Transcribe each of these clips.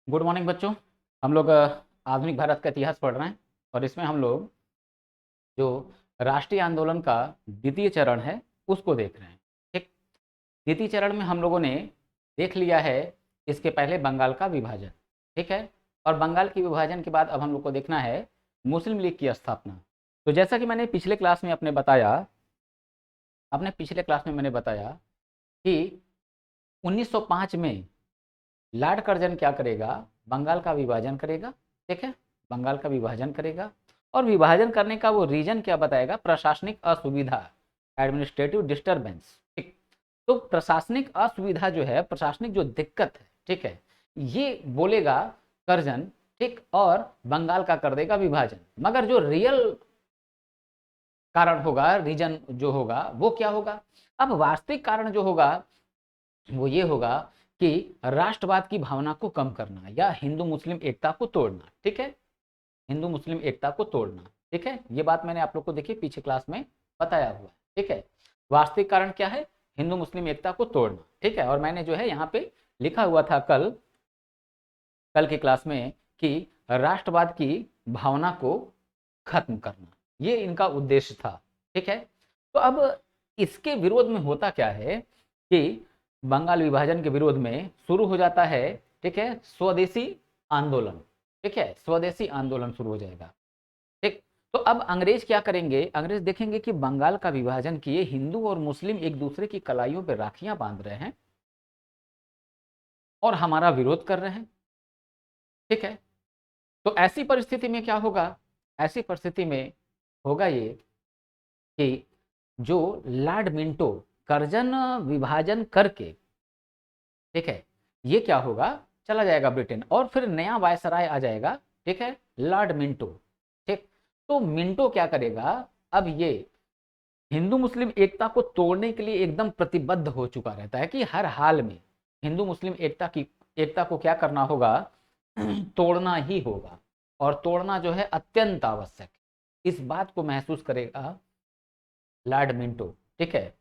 Good morning बच्चों। हम लोग आधुनिक भारत का इतिहास पढ़ रहे हैं और इसमें हम लोग जो राष्ट्रीय आंदोलन का द्वितीय चरण है उसको देख रहे हैं। ठीक, द्वितीय चरण में हम लोगों ने देख लिया है इसके पहले बंगाल का विभाजन। ठीक है, और बंगाल के विभाजन के बाद अब हम लोग को देखना है मुस्लिम लीग की स्थापना। तो जैसा कि मैंने पिछले क्लास में अपने पिछले क्लास में मैंने बताया कि 1905 में लॉर्ड कर्जन क्या करेगा, बंगाल का विभाजन करेगा। ठीक है, बंगाल का विभाजन करेगा और विभाजन करने का वो रीजन क्या बताएगा, प्रशासनिक असुविधा, एडमिनिस्ट्रेटिव डिस्टर्बेंस। ठीक, तो प्रशासनिक असुविधा जो है, प्रशासनिक जो दिक्कत है, ठीक है, ये बोलेगा कर्जन। ठीक, और बंगाल का कर देगा विभाजन। मगर जो रियल कारण होगा, रीजन जो होगा वो क्या होगा, अब वास्तविक कारण जो होगा वो ये होगा कि राष्ट्रवाद की भावना को कम करना या हिंदू मुस्लिम एकता को तोड़ना। ठीक है, हिंदू मुस्लिम एकता को तोड़ना। ठीक है, ये बात मैंने आप लोग को देखिए पीछे क्लास में बताया हुआ है। ठीक है, वास्तविक कारण क्या है, हिंदू मुस्लिम एकता को तोड़ना। ठीक है, और मैंने जो है यहाँ पे लिखा हुआ था कल कल की क्लास में कि राष्ट्रवाद की भावना को खत्म करना, ये इनका उद्देश्य था। ठीक है, तो अब इसके विरोध में होता क्या है कि बंगाल विभाजन के विरोध में शुरू हो जाता है, ठीक है, स्वदेशी आंदोलन। ठीक है, स्वदेशी आंदोलन शुरू हो जाएगा। ठीक, तो अब अंग्रेज क्या करेंगे, अंग्रेज देखेंगे कि बंगाल का विभाजन किए हिंदू और मुस्लिम एक दूसरे की कलाइयों पर राखियां बांध रहे हैं और हमारा विरोध कर रहे हैं। ठीक है, तो ऐसी परिस्थिति में क्या होगा, ऐसी परिस्थिति में होगा ये कि जो लॉर्ड मिंटो कर्जन विभाजन करके, ठीक है, ये क्या होगा, चला जाएगा ब्रिटेन और फिर नया वायसराय आ जाएगा। ठीक है, लॉर्ड मिंटो। ठीक, तो मिंटो क्या करेगा, अब ये हिंदू मुस्लिम एकता को तोड़ने के लिए एकदम प्रतिबद्ध हो चुका रहता है कि हर हाल में हिंदू मुस्लिम एकता को क्या करना होगा, तोड़ना ही होगा। और तोड़ना जो है अत्यंत आवश्यक, इस बात को महसूस करेगा लॉर्ड मिंटो। ठीक है,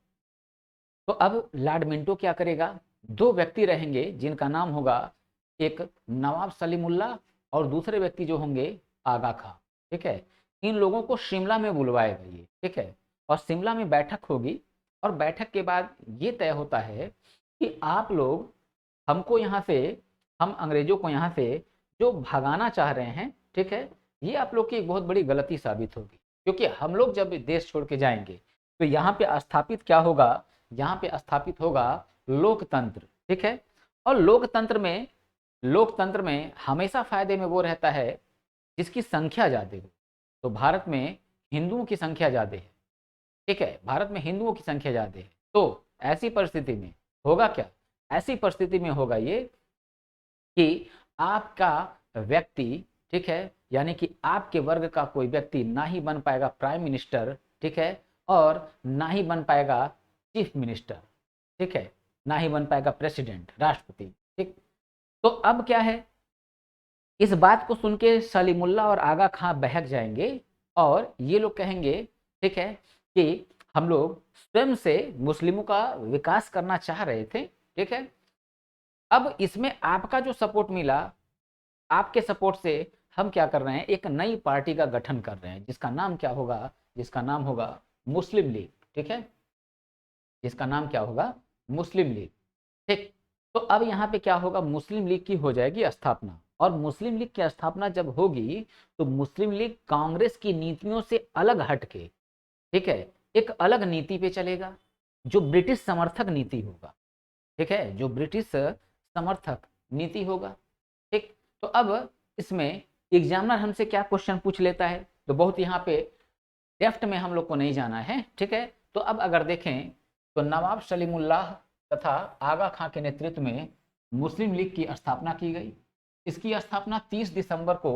तो अब लॉर्ड मिंटो क्या करेगा, दो व्यक्ति रहेंगे जिनका नाम होगा, एक नवाब सलीमुल्लाह और दूसरे व्यक्ति जो होंगे आगा खां। ठीक है, इन लोगों को शिमला में बुलवाएगा ये। ठीक है, और शिमला में बैठक होगी और बैठक के बाद ये तय होता है कि आप लोग हमको यहाँ से, हम अंग्रेजों को यहाँ से जो भगाना चाह रहे हैं, ठीक है, ये आप लोग की एक बहुत बड़ी गलती साबित होगी। क्योंकि हम लोग जब देश छोड़ के जाएंगे तो यहाँ पे स्थापित क्या होगा, यहाँ पे स्थापित होगा लोकतंत्र। ठीक है, और लोकतंत्र में हमेशा फायदे में वो रहता है जिसकी संख्या ज्यादा हो। तो भारत में हिंदुओं की संख्या ज्यादा है। ठीक है, भारत में हिंदुओं की संख्या ज्यादा है। तो ऐसी परिस्थिति में होगा क्या, ऐसी परिस्थिति में होगा ये कि आपका व्यक्ति, ठीक है, यानी कि आपके वर्ग का कोई व्यक्ति ना ही बन पाएगा प्राइम मिनिस्टर, ठीक है, और ना ही बन पाएगा चीफ मिनिस्टर। ठीक है, ना ही बन पाएगा प्रेसिडेंट, राष्ट्रपति। ठीक, तो अब क्या है, इस बात को सुन के सलीमुल्लाह और आगा खां बहक जाएंगे और ये लोग कहेंगे, ठीक है, कि हम लोग स्वयं से मुस्लिमों का विकास करना चाह रहे थे। ठीक है, अब इसमें आपका जो सपोर्ट मिला, आपके सपोर्ट से हम क्या कर रहे हैं, एक नई पार्टी का गठन कर रहे हैं जिसका नाम क्या होगा, जिसका नाम होगा मुस्लिम लीग। ठीक है, जिसका नाम क्या होगा, मुस्लिम लीग। ठीक, तो अब यहाँ पे क्या होगा, मुस्लिम लीग की हो जाएगी स्थापना। और मुस्लिम लीग की स्थापना जब होगी तो मुस्लिम लीग कांग्रेस की नीतियों से अलग हटके, ठीक है, एक अलग नीति पे चलेगा जो ब्रिटिश समर्थक नीति होगा। ठीक है, जो ब्रिटिश समर्थक नीति होगा। ठीक, तो अब इसमें एग्जामिनर हमसे क्या क्वेश्चन पूछ लेता है, तो बहुत यहाँ पे डेफ्ट में हम लोग को नहीं जाना है। ठीक है, तो अब अगर देखें तो नवाब सलीमुल्लाह तथा आगा खां के नेतृत्व में मुस्लिम लीग की स्थापना की गई। इसकी स्थापना 30 दिसंबर को,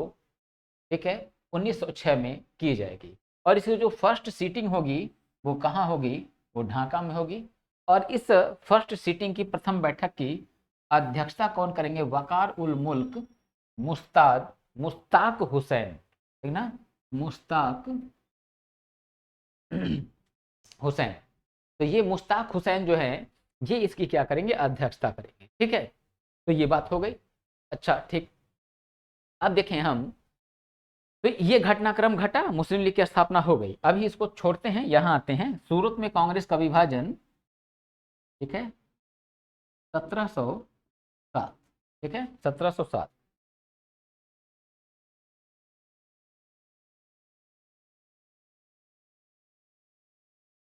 ठीक है, 1906 में की जाएगी। और इसकी जो फर्स्ट सीटिंग होगी वो कहाँ होगी, वो ढाका में होगी। और इस फर्स्ट सीटिंग की प्रथम बैठक की अध्यक्षता कौन करेंगे, वकार उल मुल्क मुश्ताक हुसैन। ठीक ना, मुश्ताक हुसैन। तो ये मुश्ताक हुसैन जो है ये इसकी क्या करेंगे, अध्यक्षता करेंगे। ठीक है, तो ये बात हो गई। अच्छा, ठीक, अब देखें हम, तो ये घटनाक्रम घटा, मुस्लिम लीग की स्थापना हो गई। अभी इसको छोड़ते हैं, यहां आते हैं सूरत में कांग्रेस का विभाजन, ठीक है, 1707, ठीक है, 1707।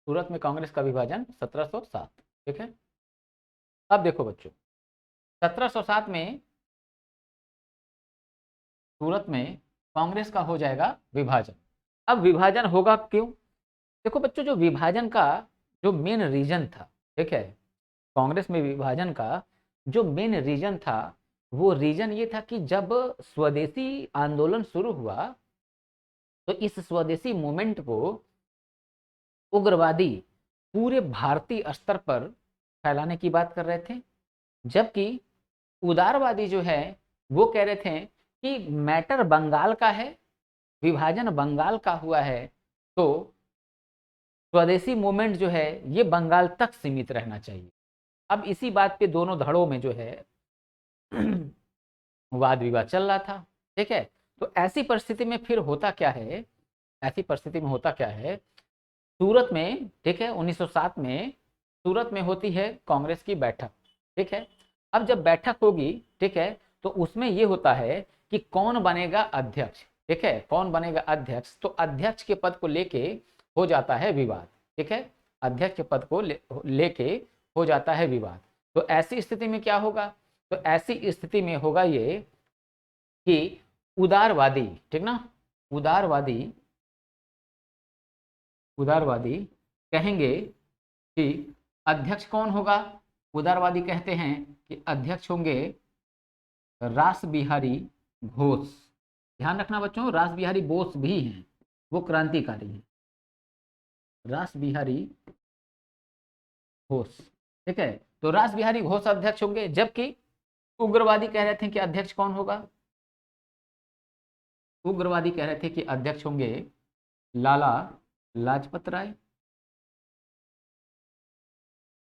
सूरत में कांग्रेस का विभाजन 1707, ठीक है। अब देखो बच्चों, 1707 में सूरत में कांग्रेस का हो जाएगा विभाजन। अब विभाजन होगा क्यों? देखो बच्चों, जो विभाजन का जो मेन रीजन था, ठीक है, कांग्रेस में विभाजन का जो मेन रीजन था, वो रीजन ये था कि जब स्वदेशी आंदोलन शुरू हुआ, तो इस स्वदेशी मूवमेंट को उग्रवादी पूरे भारतीय स्तर पर फैलाने की बात कर रहे थे, जबकि उदारवादी जो है वो कह रहे थे कि मैटर बंगाल का है, विभाजन बंगाल का हुआ है, तो स्वदेशी मूवमेंट जो है ये बंगाल तक सीमित रहना चाहिए। अब इसी बात पे दोनों धड़ों में जो है वाद विवाद चल रहा था, ठीक है। तो ऐसी परिस्थिति में फिर होता क्या है, ऐसी परिस्थिति में होता क्या है, सूरत में, ठीक है, 1907 में सूरत में होती है कांग्रेस की बैठक, ठीक है। अब जब बैठक होगी, ठीक है, तो उसमें यह होता है कि कौन बनेगा अध्यक्ष, ठीक है, कौन बनेगा अध्यक्ष। तो अध्यक्ष के पद को लेके हो जाता है विवाद, ठीक है, अध्यक्ष के पद को लेके हो जाता है विवाद। तो ऐसी स्थिति में क्या होगा? तो ऐसी स्थिति में होगा ये कि उदारवादी, ठीक ना, उदारवादी उदारवादी कहेंगे कि अध्यक्ष कौन होगा? उदारवादी कहते हैं कि अध्यक्ष होंगे रास बिहारी घोष। ध्यान रखना बच्चों, रास बिहारी बोस भी हैं, वो क्रांतिकारी हैं, रास बिहारी घोष, ठीक है। तो रास बिहारी घोष अध्यक्ष होंगे, जबकि उग्रवादी कह रहे थे कि अध्यक्ष कौन होगा? उग्रवादी कह रहे थे कि अध्यक्ष होंगे लाला लाजपत राय,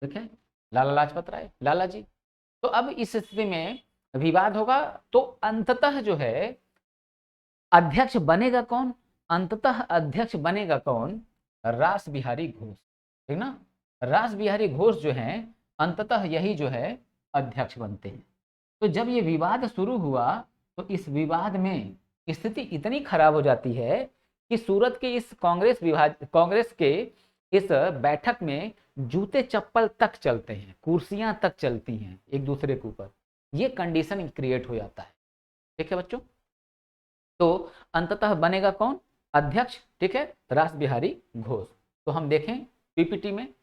ठीक है, लाला लाजपत राय, लाला जी। तो अब इस स्थिति में विवाद होगा, तो अंततः जो है अध्यक्ष बनेगा कौन? अंततः अध्यक्ष बनेगा कौन? रास बिहारी घोष, ठीक ना, रास बिहारी घोष जो है अंततः यही जो है अध्यक्ष बनते हैं। तो जब ये विवाद शुरू हुआ, तो इस विवाद में स्थिति इतनी खराब हो जाती है कि सूरत के इस कांग्रेस के इस बैठक में जूते चप्पल तक चलते हैं, कुर्सियां तक चलती हैं एक दूसरे के ऊपर, ये कंडीशन क्रिएट हो जाता है, ठीक है बच्चों। तो अंततः बनेगा कौन? अध्यक्ष, ठीक है, रास बिहारी घोष। तो हम देखें पीपीटी में,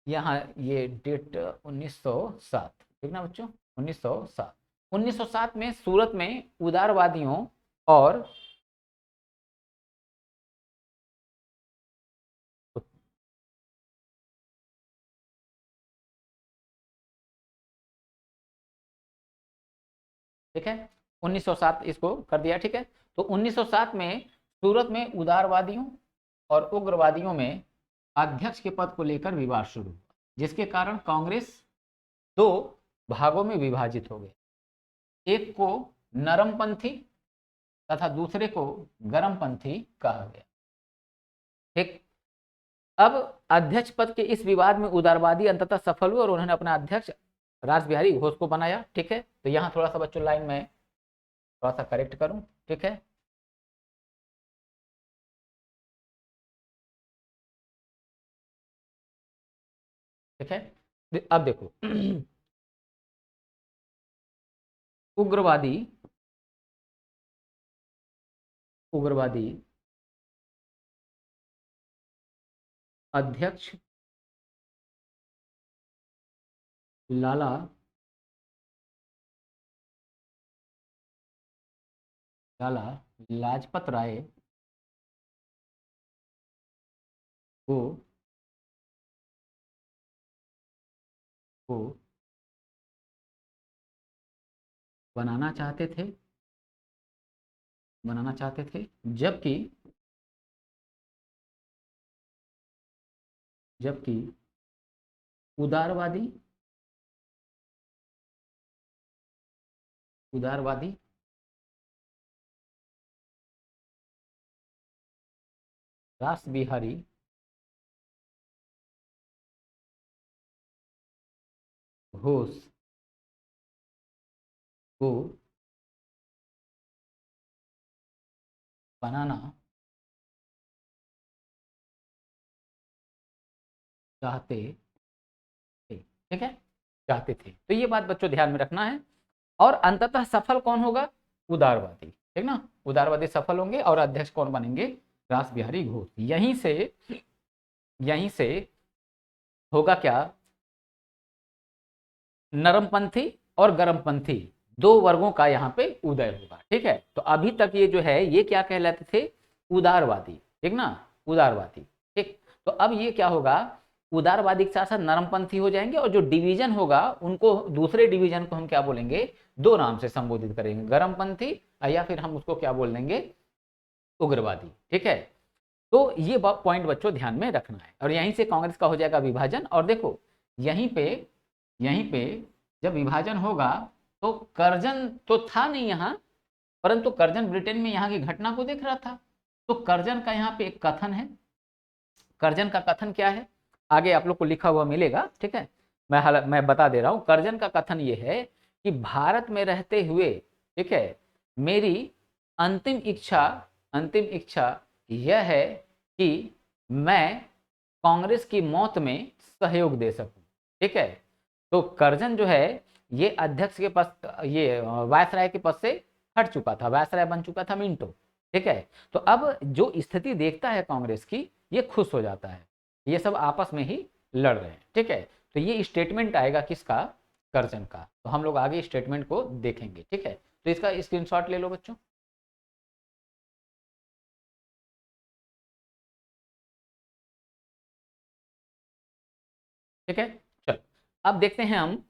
यहाँ ये डेट 1907, ठीक ना बच्चों, 1907। 1907 में सूरत में उदारवादियों और ठीक है, 1907 इसको कर दिया, ठीक है। तो 1907 में सूरत में उदारवादियों और उग्रवादियों में अध्यक्ष के पद को लेकर विवाद शुरू हुआ, जिसके कारण कांग्रेस दो भागों में विभाजित हो गई, एक को नरमपंथी तथा दूसरे को गरमपंथी कहा गया, ठीक। अब अध्यक्ष पद के इस विवाद में उदारवादी अंततः सफल हुए और उन्होंने अपना अध्यक्ष रास बिहारी घोष को बनाया, ठीक है। तो यहां थोड़ा सा बच्चों लाइन में थोड़ा सा करेक्ट करूं, ठीक है, ठीक है। अब देखो उग्रवादी उग्रवादी अध्यक्ष लाला लाला लाजपत राय को को बनाना चाहते थे बनाना चाहते थे, जबकि जबकि उदारवादी उदारवादी रास बिहारी घोष को बनाना चाहते थे, ठीक है, चाहते थे। तो ये बात बच्चों ध्यान में रखना है। और अंततः सफल कौन होगा? उदारवादी, ठीक ना, उदारवादी सफल होंगे और अध्यक्ष कौन बनेंगे? रास बिहारी घोष। यहीं से होगा क्या? नरमपंथी और गर्मपंथी दो वर्गों का यहाँ पे उदय होगा, ठीक है। तो अभी तक ये जो है ये क्या कहलाते थे? उदारवादी, ठीक ना, उदारवादी, ठीक। तो अब ये क्या होगा? उदारवादी के साथ साथ नरमपंथी हो जाएंगे और जो डिवीजन होगा उनको, दूसरे डिवीजन को हम क्या बोलेंगे? दो नाम से संबोधित करेंगे, गर्मपंथी या फिर हम उसको क्या बोल देंगे? उग्रवादी, ठीक है। तो ये पॉइंट बच्चों ध्यान में रखना है। और यहीं से कांग्रेस का हो जाएगा विभाजन। और देखो यहीं पे जब विभाजन होगा तो कर्जन तो था नहीं यहाँ, परंतु कर्जन ब्रिटेन में यहाँ की घटना को देख रहा था। तो कर्जन का यहाँ पे एक कथन है। कर्जन का कथन क्या है? आगे आप लोग को लिखा हुआ मिलेगा, ठीक है। मैं बता दे रहा हूँ। कर्जन का कथन ये है कि भारत में रहते हुए, ठीक है, मेरी अंतिम इच्छा यह है कि मैं कांग्रेस की मौत में सहयोग दे सकूं, ठीक है। तो कर्जन जो है ये अध्यक्ष के पद, ये वायसराय के पद से हट चुका था, वायसराय बन चुका था मिंटो, ठीक है। तो अब जो स्थिति देखता है कांग्रेस की, ये खुश हो जाता है, ये सब आपस में ही लड़ रहे हैं, ठीक है। तो ये स्टेटमेंट आएगा किसका? कर्जन का। तो हम लोग आगे स्टेटमेंट को देखेंगे, ठीक है। तो इसका स्क्रीनशॉट ले लो बच्चों। ठीक है, चलो अब देखते हैं हम।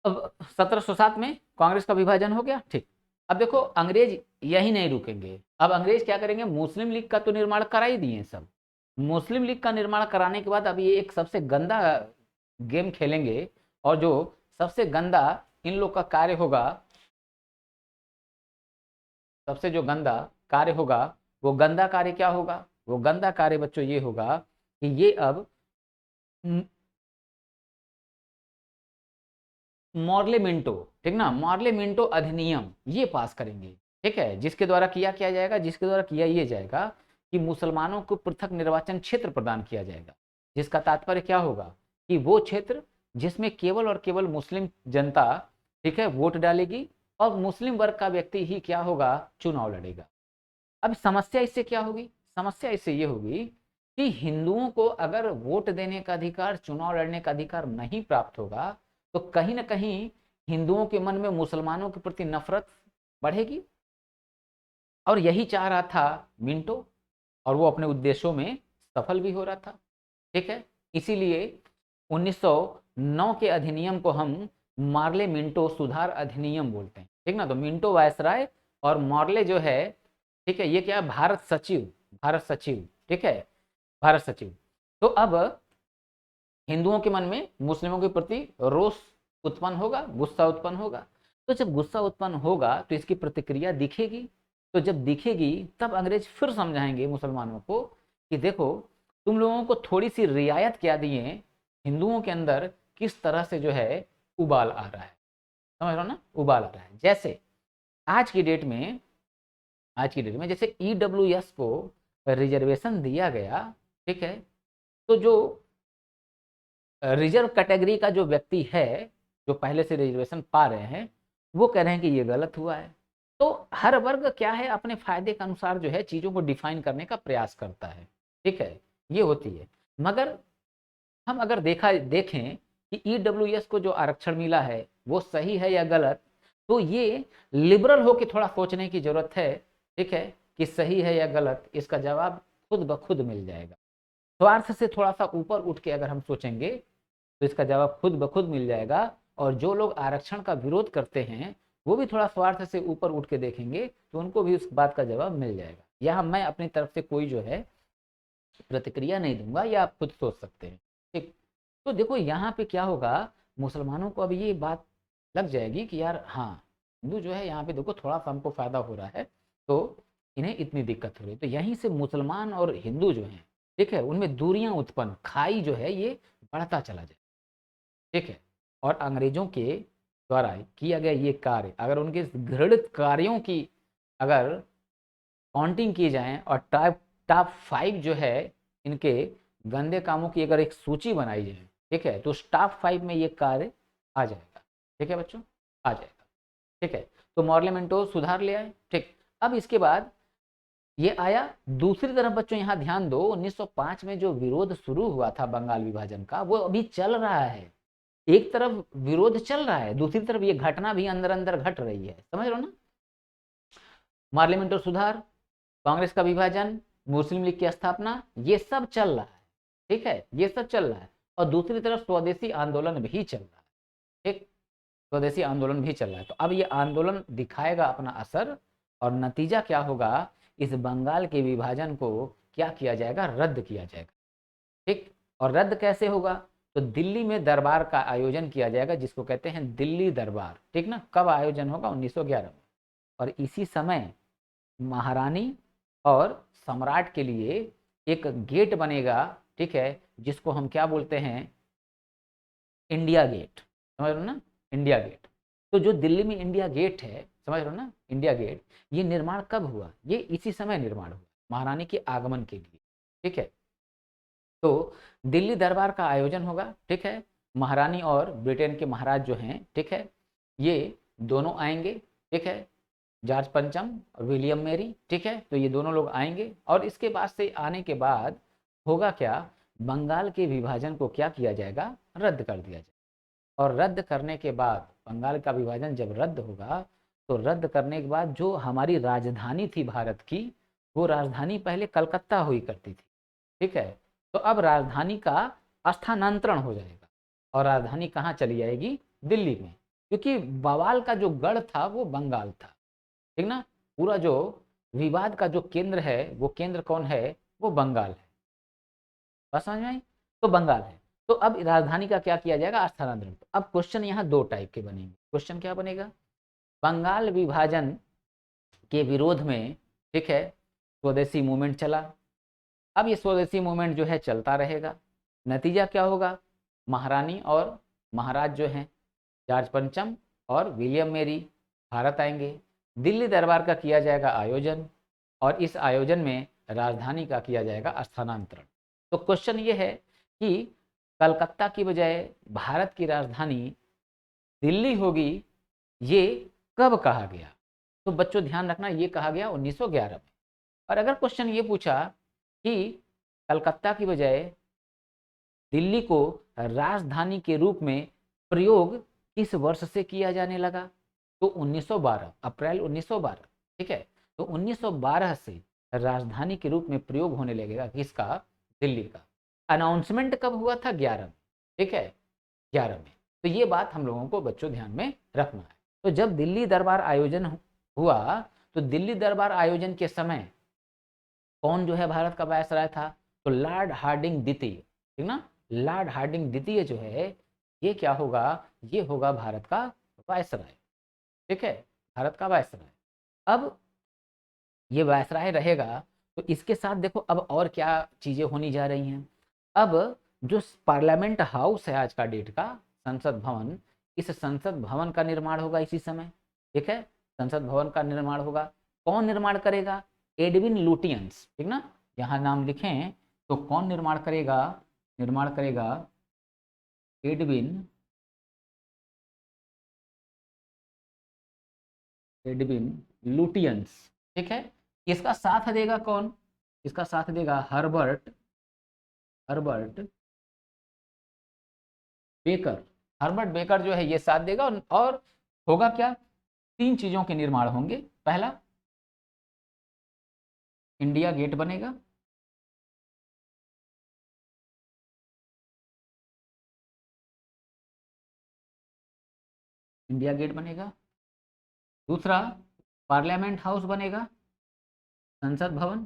अब 1707 में कांग्रेस का विभाजन हो गया, ठीक। अब देखो अंग्रेज यही नहीं रुकेंगे। अब अंग्रेज क्या करेंगे? मुस्लिम लीग का तो निर्माण करा ही दिए सब। मुस्लिम लीग का निर्माण कराने के बाद अब ये एक सबसे गंदा गेम खेलेंगे। और जो सबसे गंदा इन लोग का कार्य होगा, सबसे जो गंदा कार्य होगा, वो गंदा कार्य क्या होगा? वो गंदा कार्य बच्चों ये होगा कि ये अब मॉर्लेमेंटो, ठीक ना, मॉर्लेमेंटो अधिनियम ये पास करेंगे, ठीक है। जिसके द्वारा किया जाएगा, जिसके द्वारा किया ये जाएगा कि मुसलमानों को पृथक निर्वाचन क्षेत्र प्रदान किया जाएगा। जिसका तात्पर्य क्या होगा कि वो क्षेत्र जिसमें केवल और केवल मुस्लिम जनता, ठीक है, वोट डालेगी और मुस्लिम वर्ग का व्यक्ति ही क्या होगा? चुनाव लड़ेगा। अब समस्या इससे क्या होगी? समस्या इससे ये होगी कि हिंदुओं को अगर वोट देने का अधिकार, चुनाव लड़ने का अधिकार नहीं प्राप्त होगा तो कहीं ना कहीं हिंदुओं के मन में मुसलमानों के प्रति नफरत बढ़ेगी। और यही चाह रहा था मिंटो, और वो अपने उद्देश्यों में सफल भी हो रहा था, ठीक है। इसीलिए 1909 के अधिनियम को हम मार्ले मिंटो सुधार अधिनियम बोलते हैं, ठीक ना। तो मिंटो वायसराय और मार्ले जो है, ठीक है, ये क्या है? भारत सचिव, भारत सचिव, ठीक है, भारत सचिव। तो अब हिंदुओं के मन में मुस्लिमों के प्रति रोष उत्पन्न होगा, गुस्सा उत्पन्न होगा। तो जब गुस्सा उत्पन्न होगा तो इसकी प्रतिक्रिया दिखेगी। तो जब दिखेगी तब अंग्रेज फिर समझाएंगे मुसलमानों को कि देखो तुम लोगों को थोड़ी सी रियायत क्या दिए, हिंदुओं के अंदर किस तरह से जो है उबाल आ रहा है, समझ रहे हो ना, उबाल आ रहा है। जैसे आज की डेट में, जैसे ईडब्ल्यूएस को रिजर्वेशन दिया गया, ठीक है। तो जो रिजर्व कैटेगरी का जो व्यक्ति है, जो पहले से रिजर्वेशन पा रहे हैं, वो कह रहे हैं कि ये गलत हुआ है। तो हर वर्ग क्या है? अपने फायदे के अनुसार जो है चीजों को डिफाइन करने का प्रयास करता है, ठीक है, ये होती है। मगर हम अगर देखें कि ईडब्ल्यूएस को जो आरक्षण मिला है वो सही है या गलत, तो ये लिबरल होकर थोड़ा सोचने की जरूरत है, ठीक है, कि सही है या गलत। इसका जवाब खुद ब खुद मिल जाएगा। स्वार्थ से थोड़ा सा ऊपर उठ के अगर हम सोचेंगे तो इसका जवाब खुद ब खुद मिल जाएगा। और जो लोग आरक्षण का विरोध करते हैं वो भी थोड़ा स्वार्थ से ऊपर उठ के देखेंगे तो उनको भी उस बात का जवाब मिल जाएगा। यहाँ मैं अपनी तरफ से कोई जो है प्रतिक्रिया नहीं दूंगा, या आप खुद सोच सकते हैं, ठीक। तो देखो यहाँ पे क्या होगा, मुसलमानों को अब ये बात लग जाएगी कि यार हाँ, हिंदू जो है यहाँ पे देखो थोड़ा सा हमको फायदा हो रहा है, तो इन्हें इतनी दिक्कत हो रही है। तो यहीं से मुसलमान और हिंदू जो हैं, ठीक है, उनमें दूरियां उत्पन्न, खाई जो है ये बढ़ता चला जाए, ठीक है। और अंग्रेजों के द्वारा किया गया ये कार्य, अगर उनके घृणित कार्यों की अगर काउंटिंग की जाए और टॉप टॉप 5 जो है इनके गंदे कामों की अगर एक सूची बनाई जाए, ठीक है, तो उस टॉप 5 में ये कार्य आ जाएगा, ठीक है बच्चों, आ जाएगा, ठीक है। तो मॉर्लेमेंटो सुधार ले आए, ठीक। अब इसके बाद ये आया दूसरी तरफ बच्चों, यहाँ ध्यान दो, 1905 में जो विरोध शुरू हुआ था बंगाल विभाजन का, वो अभी चल रहा है। एक तरफ विरोध चल रहा है, दूसरी तरफ ये घटना भी अंदर अंदर घट रही है, समझ लो ना। पार्लियामेंट सुधार, कांग्रेस का विभाजन, मुस्लिम लीग की स्थापना, ये सब चल रहा है, ठीक है, ये सब चल रहा है। और दूसरी तरफ स्वदेशी आंदोलन भी चल रहा है, ठीक, स्वदेशी आंदोलन भी चल रहा है। तो अब ये आंदोलन दिखाएगा अपना असर, और नतीजा क्या होगा, इस बंगाल के विभाजन को क्या किया जाएगा, रद्द किया जाएगा, ठीक। और रद्द कैसे होगा, तो दिल्ली में दरबार का आयोजन किया जाएगा, जिसको कहते हैं दिल्ली दरबार, ठीक ना। कब आयोजन होगा, 1911 में। और इसी समय महारानी और सम्राट के लिए एक गेट बनेगा, ठीक है, जिसको हम क्या बोलते हैं, इंडिया गेट, समझ लो ना, इंडिया गेट। तो जो दिल्ली में इंडिया गेट है, समझ लो ना, इंडिया गेट, ये निर्माण कब हुआ, ये इसी समय निर्माण हुआ, महारानी के आगमन के लिए, ठीक है। तो दिल्ली दरबार का आयोजन होगा, ठीक है, महारानी और ब्रिटेन के महाराज जो हैं, ठीक है, ये दोनों आएंगे, ठीक है, जॉर्ज पंचम और विलियम मेरी, ठीक है। तो ये दोनों लोग आएंगे, और इसके बाद से आने के बाद होगा क्या, बंगाल के विभाजन को क्या किया जाएगा, रद्द कर दिया जाएगा। और रद्द करने के बाद, बंगाल का विभाजन जब रद्द होगा, तो रद्द करने के बाद जो हमारी राजधानी थी भारत की, वो राजधानी पहले कलकत्ता हुई करती थी, ठीक है। तो अब राजधानी का स्थानांतरण हो जाएगा, और राजधानी कहाँ चली जाएगी, दिल्ली में, क्योंकि बवाल का जो गढ़ था वो बंगाल था, ठीक ना। पूरा जो विवाद का जो केंद्र है, वो केंद्र कौन है, वो बंगाल है, बात समझ में आई। तो बंगाल है। तो अब राजधानी का क्या किया जाएगा, स्थानांतरण। तो अब क्वेश्चन यहाँ दो टाइप के बनेंगे। क्वेश्चन क्या बनेगा, बंगाल विभाजन के विरोध में, ठीक है, स्वदेशी मूवमेंट चला। अब ये स्वदेशी मूवमेंट जो है चलता रहेगा, नतीजा क्या होगा, महारानी और महाराज जो हैं, जॉर्ज पंचम और विलियम मेरी भारत आएंगे, दिल्ली दरबार का किया जाएगा आयोजन, और इस आयोजन में राजधानी का किया जाएगा स्थानांतरण। तो क्वेश्चन ये है कि कलकत्ता की बजाय भारत की राजधानी दिल्ली होगी, ये कब कहा गया। तो बच्चों ध्यान रखना, ये कहा गया 1911 में। और अगर क्वेश्चन ये पूछा कि कलकत्ता की बजाय दिल्ली को राजधानी के रूप में प्रयोग किस वर्ष से किया जाने लगा, तो 1912, अप्रैल 1912, ठीक है। तो 1912 से राजधानी के रूप में प्रयोग होने लगेगा, किसका, दिल्ली का। अनाउंसमेंट कब हुआ था, 11 में, ठीक है, 11 में। तो ये बात हम लोगों को बच्चों ध्यान में रखना है। तो जब दिल्ली दरबार आयोजन हुआ, तो दिल्ली दरबार आयोजन के समय कौन जो है भारत का वायसराय था, तो लॉर्ड हार्डिंग द्वितीय, ठीक ना। लॉर्ड हार्डिंग द्वितीय जो है, ये क्या होगा, ये होगा भारत का वायसराय, ठीक है, भारत का वायसराय। अब ये वायसराय रहेगा, तो इसके साथ देखो अब और क्या चीजें होनी जा रही हैं। अब जो पार्लियामेंट हाउस है आज का डेट का, संसद भवन, इस संसद भवन का निर्माण होगा इसी समय, ठीक है, संसद भवन का निर्माण होगा। कौन निर्माण करेगा, एडविन लुटियंस, ठीक ना। यहाँ नाम लिखें तो कौन निर्माण करेगा, निर्माण करेगा एडविन एडविन लुटियंस, ठीक है। इसका साथ देगा कौन, इसका साथ देगा Herbert Herbert baker. Herbert baker जो है ये साथ देगा, और होगा क्या, तीन चीजों के निर्माण होंगे। पहला, इंडिया गेट बनेगा, इंडिया गेट बनेगा। दूसरा, पार्लियामेंट हाउस बनेगा, संसद भवन।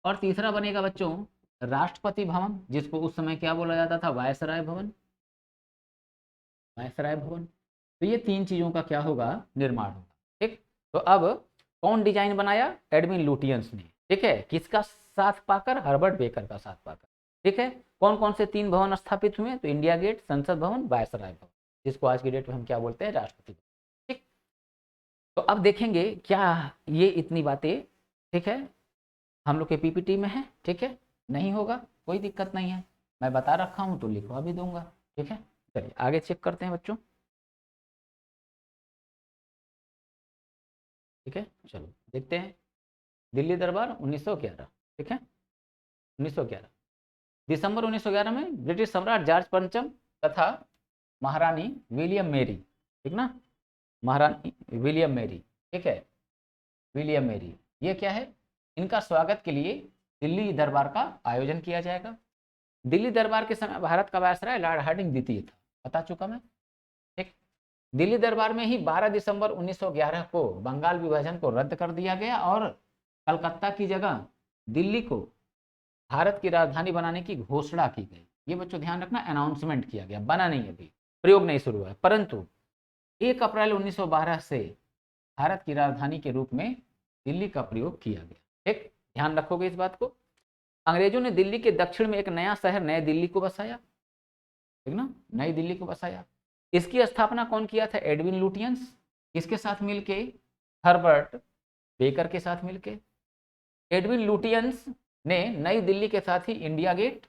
और तीसरा बनेगा बच्चों राष्ट्रपति भवन, जिसको उस समय क्या बोला जाता था, वायसराय भवन, वायसराय भवन। तो ये तीन चीजों का क्या होगा, निर्माण होगा, ठीक। तो अब कौन डिजाइन बनाया? एडविन लुटियंस ने, ठीक है। किसका साथ पाकर? हर्बर्ट बेकर का साथ पाकर, ठीक है। कौन कौन से 3 भवन स्थापित हुए? तो इंडिया गेट, संसद भवन, वायसराय भवन, जिसको आज की डेट में हम क्या बोलते हैं? राष्ट्रपति भवन, ठीक। तो अब देखेंगे क्या ये इतनी बातें, ठीक है, हम लोग के पीपीटी में है, ठीक है। नहीं होगा कोई दिक्कत नहीं है, मैं बता रखा हूँ तो लिखवा भी दूंगा, ठीक है। चलिए आगे चेक करते हैं बच्चों, ठीक है। चलो देखते हैं। दिल्ली दरबार 1911, ठीक है, 1911 दिसंबर 1911 में ब्रिटिश सम्राट जॉर्ज पंचम तथा महारानी विलियम मेरी, ठीक ना, महारानी विलियम मेरी, ठीक है, विलियम मेरी, ये क्या है? इनका स्वागत के लिए दिल्ली दरबार का आयोजन किया जाएगा। दिल्ली दरबार के समय भारत का वायसराय लॉर्ड हार्डिंग द्वितीय था, बता चुका मैं, ठीक। दिल्ली दरबार में ही 12 दिसंबर 1911 को बंगाल विभाजन को रद्द कर दिया गया और कलकत्ता की जगह दिल्ली को भारत की राजधानी बनाने की घोषणा की गई। ये बच्चों ध्यान रखना, अनाउंसमेंट किया गया, बना नहीं अभी, प्रयोग नहीं शुरू हुआ है, परंतु 1 अप्रैल 1912 से भारत की राजधानी के रूप में दिल्ली का प्रयोग किया गया, ठीक। ध्यान रखोगे इस बात को। अंग्रेजों ने दिल्ली के दक्षिण में एक नया शहर नई दिल्ली को बसाया, ठीक ना, नई दिल्ली को बसाया। इसकी स्थापना कौन किया था? Edwin Lutyens. किसके साथ मिलके? हर्बर्ट बेकर के साथ मिलके। एडविन लुटियंस ने नई दिल्ली के साथ ही इंडिया गेट,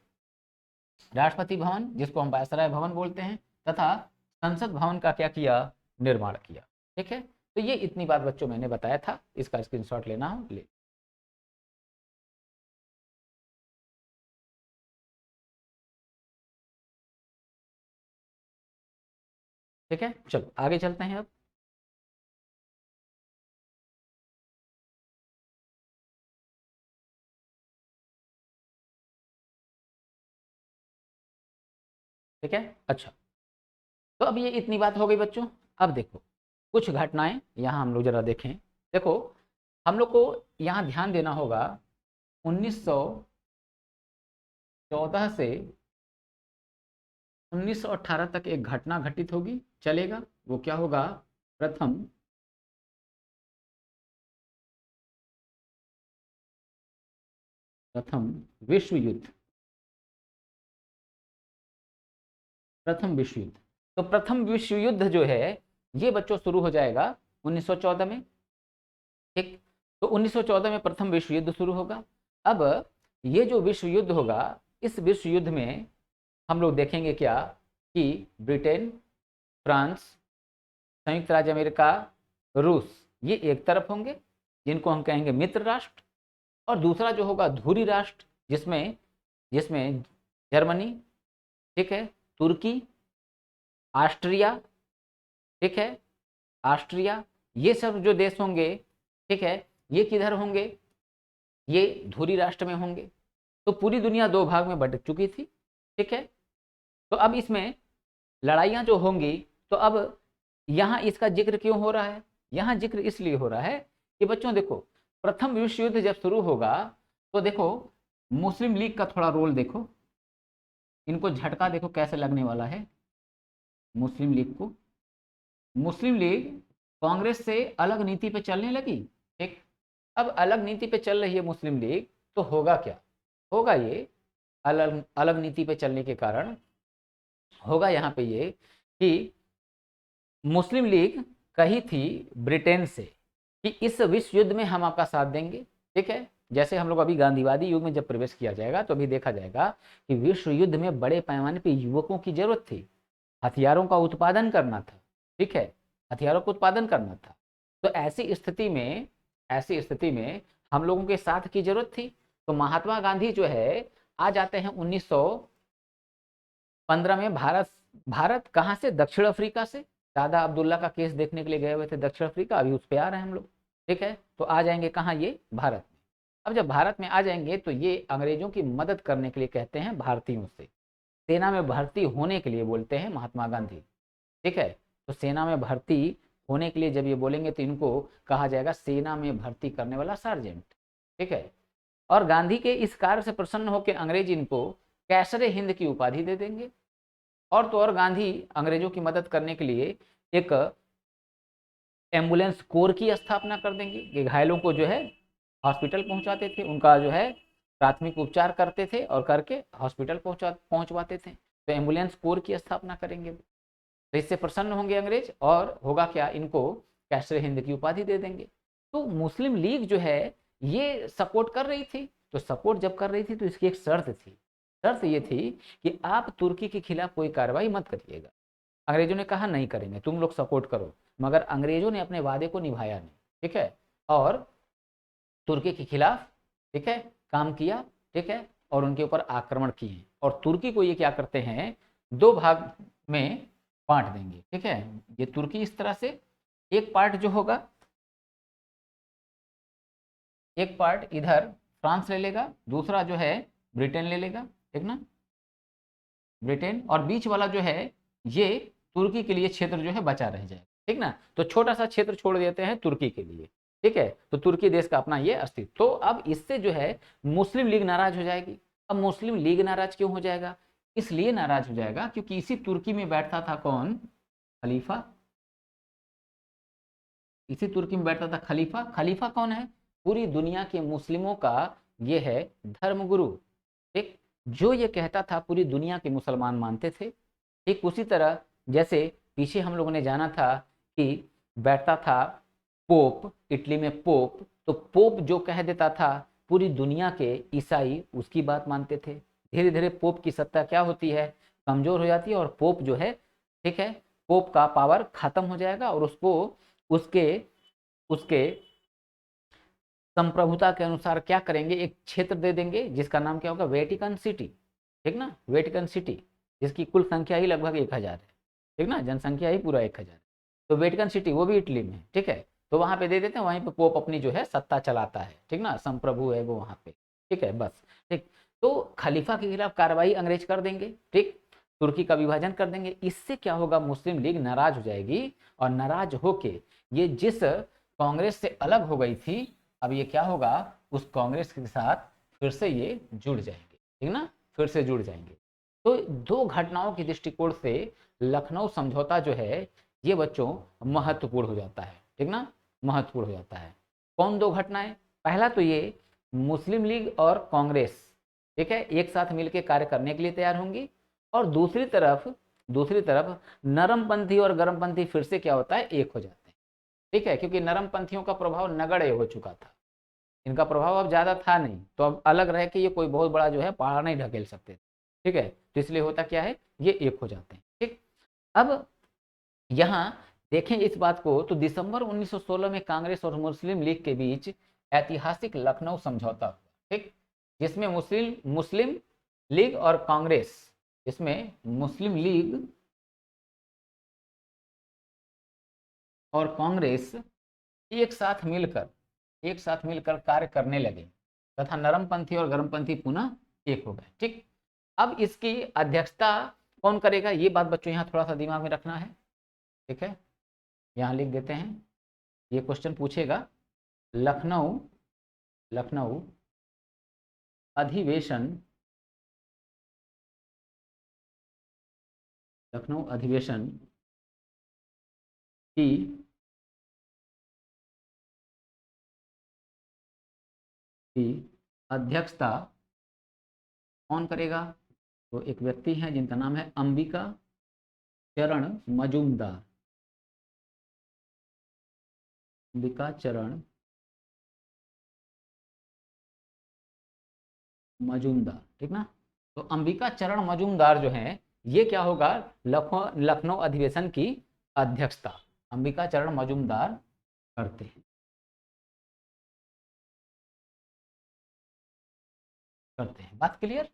राष्ट्रपति भवन जिसको हम वायसराय भवन बोलते हैं, तथा संसद भवन का क्या किया? निर्माण किया, ठीक है। तो ये इतनी बात बच्चों मैंने बताया था, इसका स्क्रीनशॉट लेना हो ले। ठीक है, चलो आगे चलते हैं अब। ठीक है, अच्छा, तो अब ये इतनी बात हो गई बच्चों। अब देखो कुछ घटनाएं यहाँ हम लोग जरा देखें। देखो हम लोग को यहाँ ध्यान देना होगा, 1914 से 1918 तक एक घटना घटित होगी, चलेगा? वो क्या होगा? प्रथम प्रथम विश्व युद्ध, प्रथम विश्व युद्ध। तो प्रथम विश्व युद्ध जो है ये बच्चों शुरू हो जाएगा 1914 में, ठीक। तो 1914 में प्रथम विश्व युद्ध शुरू होगा। अब ये जो विश्व युद्ध होगा, इस विश्व युद्ध में हम लोग देखेंगे क्या कि ब्रिटेन, फ्रांस, संयुक्त राज्य अमेरिका, रूस, ये एक तरफ होंगे जिनको हम कहेंगे मित्र राष्ट्र, और दूसरा जो होगा धुरी राष्ट्र, जिसमें जिसमें जर्मनी, ठीक है, तुर्की, ऑस्ट्रिया, ठीक है, ऑस्ट्रिया, ये सब जो देश होंगे, ठीक है, ये किधर होंगे? ये धुरी राष्ट्र में होंगे। तो पूरी दुनिया 2 भाग में बट चुकी थी, ठीक है। तो अब इसमें लड़ाइयाँ जो होंगी, तो अब यहाँ इसका जिक्र क्यों हो रहा है? यहाँ जिक्र इसलिए हो रहा है कि बच्चों देखो, प्रथम विश्व युद्ध जब शुरू होगा तो देखो मुस्लिम लीग का थोड़ा रोल देखो, इनको झटका देखो कैसे लगने वाला है। मुस्लिम लीग को, मुस्लिम लीग कांग्रेस से अलग नीति पे चलने लगी, ठीक। अब अलग नीति पे चल रही है मुस्लिम लीग, तो होगा क्या? होगा ये अलग अलग नीति पे चलने के कारण होगा यहाँ पे ये कि मुस्लिम लीग कही थी ब्रिटेन से कि इस विश्व युद्ध में हम आपका साथ देंगे, ठीक है। जैसे हम लोग अभी गांधीवादी युग में जब प्रवेश किया जाएगा तो अभी देखा जाएगा कि विश्व युद्ध में बड़े पैमाने पे युवकों की जरूरत थी, हथियारों का उत्पादन करना था, ठीक है, हथियारों का उत्पादन करना था। तो ऐसी स्थिति में हम लोगों के साथ की जरूरत थी। तो महात्मा गांधी जो है आ जाते हैं 1915 में भारत भारत कहाँ से? दक्षिण अफ्रीका से। दादा अब्दुल्ला का केस देखने के लिए गए हुए थे दक्षिण अफ्रीका, अभी उस पर आ रहे हैं हम लोग, ठीक है। तो आ जाएंगे कहाँ? ये भारत में। अब जब भारत में आ जाएंगे तो ये अंग्रेजों की मदद करने के लिए कहते हैं भारतीयों से, सेना में भर्ती होने के लिए बोलते हैं महात्मा गांधी, ठीक है। तो सेना में भर्ती होने के लिए जब ये बोलेंगे तो इनको कहा जाएगा सेना में भर्ती करने वाला सार्जेंट, ठीक है। और गांधी के इस कार्य से प्रसन्न होकर अंग्रेज इनको कैसरे हिंद की उपाधि दे देंगे। और तो और गांधी अंग्रेजों की मदद करने के लिए एक एम्बुलेंस कोर की स्थापना कर देंगे कि घायलों को जो है हॉस्पिटल पहुंचाते थे, उनका जो है प्राथमिक उपचार करते थे और करके हॉस्पिटल पहुंचवाते थे। तो एम्बुलेंस कोर की स्थापना करेंगे। तो इससे प्रसन्न होंगे अंग्रेज और होगा क्या, इनको कैसरे हिंद की उपाधि दे देंगे। तो मुस्लिम लीग जो है ये सपोर्ट कर रही थी। तो सपोर्ट जब कर रही थी तो इसकी एक शर्त थी। शर्त ये थी कि आप तुर्की के खिलाफ कोई कार्रवाई मत करिएगा। अंग्रेजों ने कहा नहीं करेंगे, तुम लोग सपोर्ट करो, मगर अंग्रेजों ने अपने वादे को निभाया नहीं, ठीक है, और तुर्की के खिलाफ, ठीक है, काम किया, ठीक है, और उनके ऊपर आक्रमण किए। और तुर्की को ये क्या करते हैं, दो भाग में बांट देंगे, ठीक है। ये तुर्की इस तरह से एक पार्ट जो होगा, एक पार्ट इधर फ्रांस ले लेगा, दूसरा जो है ब्रिटेन ले लेगा, ठीक ना, ब्रिटेन, और बीच वाला जो है ये तुर्की के लिए क्षेत्र जो है बचा रह जाएगा, ठीक ना। तो छोटा सा क्षेत्र छोड़ देते हैं तुर्की के लिए, ठीक है। तो तुर्की देश का अपना ये अस्तित्व। तो अब इससे जो है मुस्लिम लीग नाराज हो जाएगी। अब मुस्लिम लीग नाराज क्यों हो जाएगा, इसलिए नाराज हो जाएगा क्योंकि इसी तुर्की में बैठता था कौन, खलीफा। इसी तुर्की में बैठता था खलीफा। खलीफा कौन है, पूरी दुनिया के मुस्लिमों का ये है धर्मगुरु, ठीक, जो ये कहता था पूरी दुनिया के मुसलमान मानते थे। ठीक उसी तरह जैसे पीछे हम लोगों ने जाना था कि बैठता था पोप, इटली में पोप, तो पोप जो कह देता था पूरी दुनिया के ईसाई उसकी बात मानते थे। धीरे धीरे पोप की सत्ता क्या होती है, कमजोर हो जाती है, और पोप जो है, ठीक है, पोप का पावर खत्म हो जाएगा और उसको उसके उसके संप्रभुता के अनुसार क्या करेंगे, एक क्षेत्र दे देंगे जिसका नाम क्या होगा, वेटिकन सिटी, ठीक ना, वेटिकन सिटी, जिसकी कुल संख्या ही लगभग 1000 है, ठीक ना, जनसंख्या ही पूरा 1000 है। तो वेटिकन सिटी वो भी इटली में, ठीक है, तो वहां पे दे देते हैं, वहीं पे पोप अपनी जो है सत्ता चलाता है, ठीक ना, संप्रभु है वो वहां पे, ठीक है, बस, ठीक। तो खलीफा के खिलाफ कार्रवाई अंग्रेज कर देंगे, ठीक, तुर्की का विभाजन कर देंगे। इससे क्या होगा, मुस्लिम लीग नाराज हो जाएगी, और नाराज होके ये जिस कांग्रेस से अलग हो गई थी, अब ये क्या होगा, उस कांग्रेस के साथ फिर से ये जुड़ जाएंगे, ठीक ना, फिर से जुड़ जाएंगे। तो दो घटनाओं के दृष्टिकोण से लखनऊ समझौता जो है ये बच्चों महत्वपूर्ण हो जाता है, ठीक ना, महत्वपूर्ण हो जाता है। कौन दो घटनाएं, पहला तो ये मुस्लिम लीग और कांग्रेस, ठीक है, एक साथ मिलकर कार्य करने के लिए तैयार होंगी, और दूसरी तरफ नरमपंथी और गर्मपंथी फिर से क्या होता है, एक हो जाते हैं, ठीक है, क्योंकि नरमपंथियों का प्रभाव नगण्य हो चुका था, इनका प्रभाव अब ज्यादा था नहीं, तो अब अलग रह के ये कोई बहुत बड़ा जो है पहाड़ नहीं ढकेल सकते, ठीक है, तो इसलिए होता क्या है, ये एक हो जाते हैं, ठीक। अब यहाँ देखें इस बात को, तो दिसंबर 1916 में कांग्रेस और मुस्लिम लीग के बीच ऐतिहासिक लखनऊ समझौता हुआ, ठीक, जिसमें मुस्लिम मुस्लिम लीग और कांग्रेस, इसमें मुस्लिम लीग और कांग्रेस एक साथ मिलकर कार्य करने लगे, तथा नरमपंथी और गर्मपंथी पुनः एक हो गए, ठीक। अब इसकी अध्यक्षता कौन करेगा, ये बात बच्चों यहाँ थोड़ा सा दिमाग में रखना है, ठीक है, यहाँ लिख देते हैं, ये क्वेश्चन पूछेगा, लखनऊ लखनऊ अधिवेशन लखनऊ अधिवेशन की अध्यक्षता कौन करेगा, तो एक व्यक्ति है जिनका नाम है अंबिका चरण मजूमदार, अंबिका चरण मजूमदार, ठीक ना। तो अंबिका चरण मजूमदार जो है ये क्या होगा, लखनऊ अधिवेशन की अध्यक्षता अंबिका चरण मजूमदार करते हैं, बात क्लियर,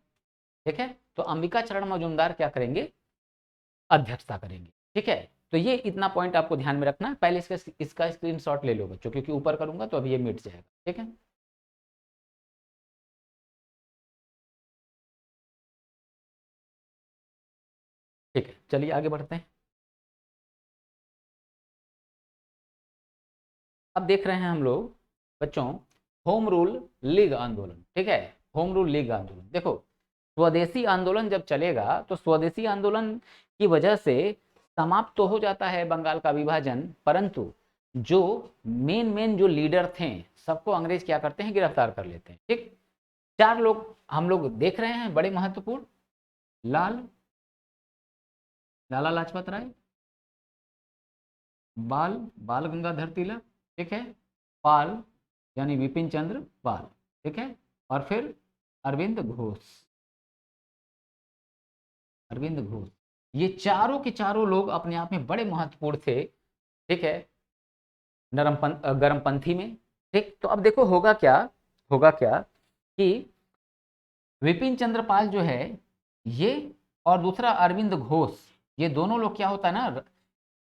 ठीक है। तो अंबिका चरण मजूमदार क्या करेंगे, अध्यक्षता करेंगे, ठीक है। तो ये इतना पॉइंट आपको ध्यान में रखना है, पहले इसका स्क्रीनशॉट ले लो बच्चों, क्योंकि ऊपर करूंगा तो अभी ये मिट जाएगा, ठीक है। ठीक है, चलिए आगे बढ़ते हैं। अब देख रहे हैं हम लोग बच्चों होम रूल लीग आंदोलन, ठीक है, होम रूल लीग आंदोलन। देखो स्वदेशी आंदोलन जब चलेगा तो स्वदेशी आंदोलन की वजह से समाप्त तो हो जाता है बंगाल का विभाजन, परंतु जो मेन जो लीडर थे सबको अंग्रेज क्या करते हैं, गिरफ्तार कर लेते हैं। ठीक, 4 लोग हम लोग देख रहे हैं बड़े महत्वपूर्ण, लाला लाजपत राय, बाल गंगाधर तिलक, ठीक है, पाल यानी विपिन चंद्र पाल, ठीक है, और फिर अरविंद घोष, ये चारों के चारों लोग अपने आप में बड़े महत्वपूर्ण थे। ठीक है, गर्मपंथी में। ठीक, तो अब देखो होगा क्या कि विपिन चंद्र पाल जो है ये, और दूसरा अरविंद घोष, ये दोनों लोग क्या होता है ना,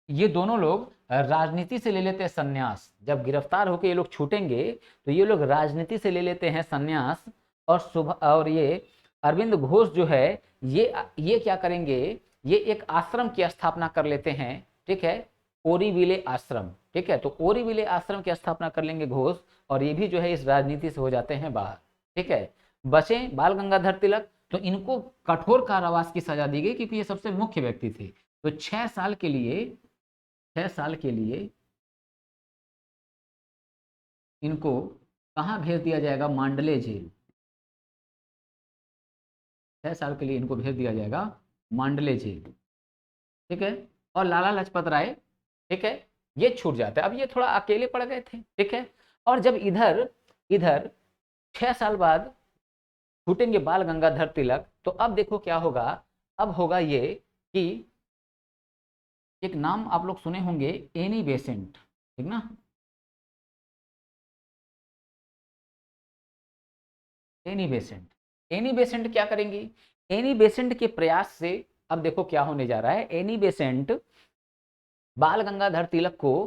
ये दोनों लोग राजनीति से ले लेते हैं संन्यास। जब गिरफ्तार होकर ये लोग छूटेंगे तो ये लोग राजनीति से ले लेते हैं संन्यास। और ये अरविंद घोष जो है ये क्या करेंगे, ये एक आश्रम की स्थापना कर लेते हैं। ठीक है, ओरीविले आश्रम। ठीक है, तो ओरीविले आश्रम की स्थापना कर लेंगे घोष, और ये भी जो है इस राजनीति से हो जाते हैं बाहर। ठीक है, बचे बाल गंगाधर तिलक, तो इनको कठोर कारावास की सजा दी गई क्योंकि ये सबसे मुख्य व्यक्ति थे। तो 6 साल के लिए इनको कहाँ भेज दिया जाएगा, मांडले जेल। 6 साल के लिए इनको भेज दिया जाएगा मांडले जेल। ठीक है, और लाला लाजपत राय, ठीक है, ये छूट जाता है। अब ये थोड़ा अकेले पड़ गए थे। ठीक है, और जब इधर इधर 6 साल बाद छूटेंगे बाल गंगाधर तिलक, तो अब देखो क्या होगा। अब होगा ये कि एक नाम आप लोग सुने होंगे, एनी बेसेंट, ठीक ना, एनी बेसेंट क्या करेंगी, एनी बेसेंट के प्रयास से अब देखो क्या होने जा रहा है। एनी बेसेंट बाल गंगाधर तिलक को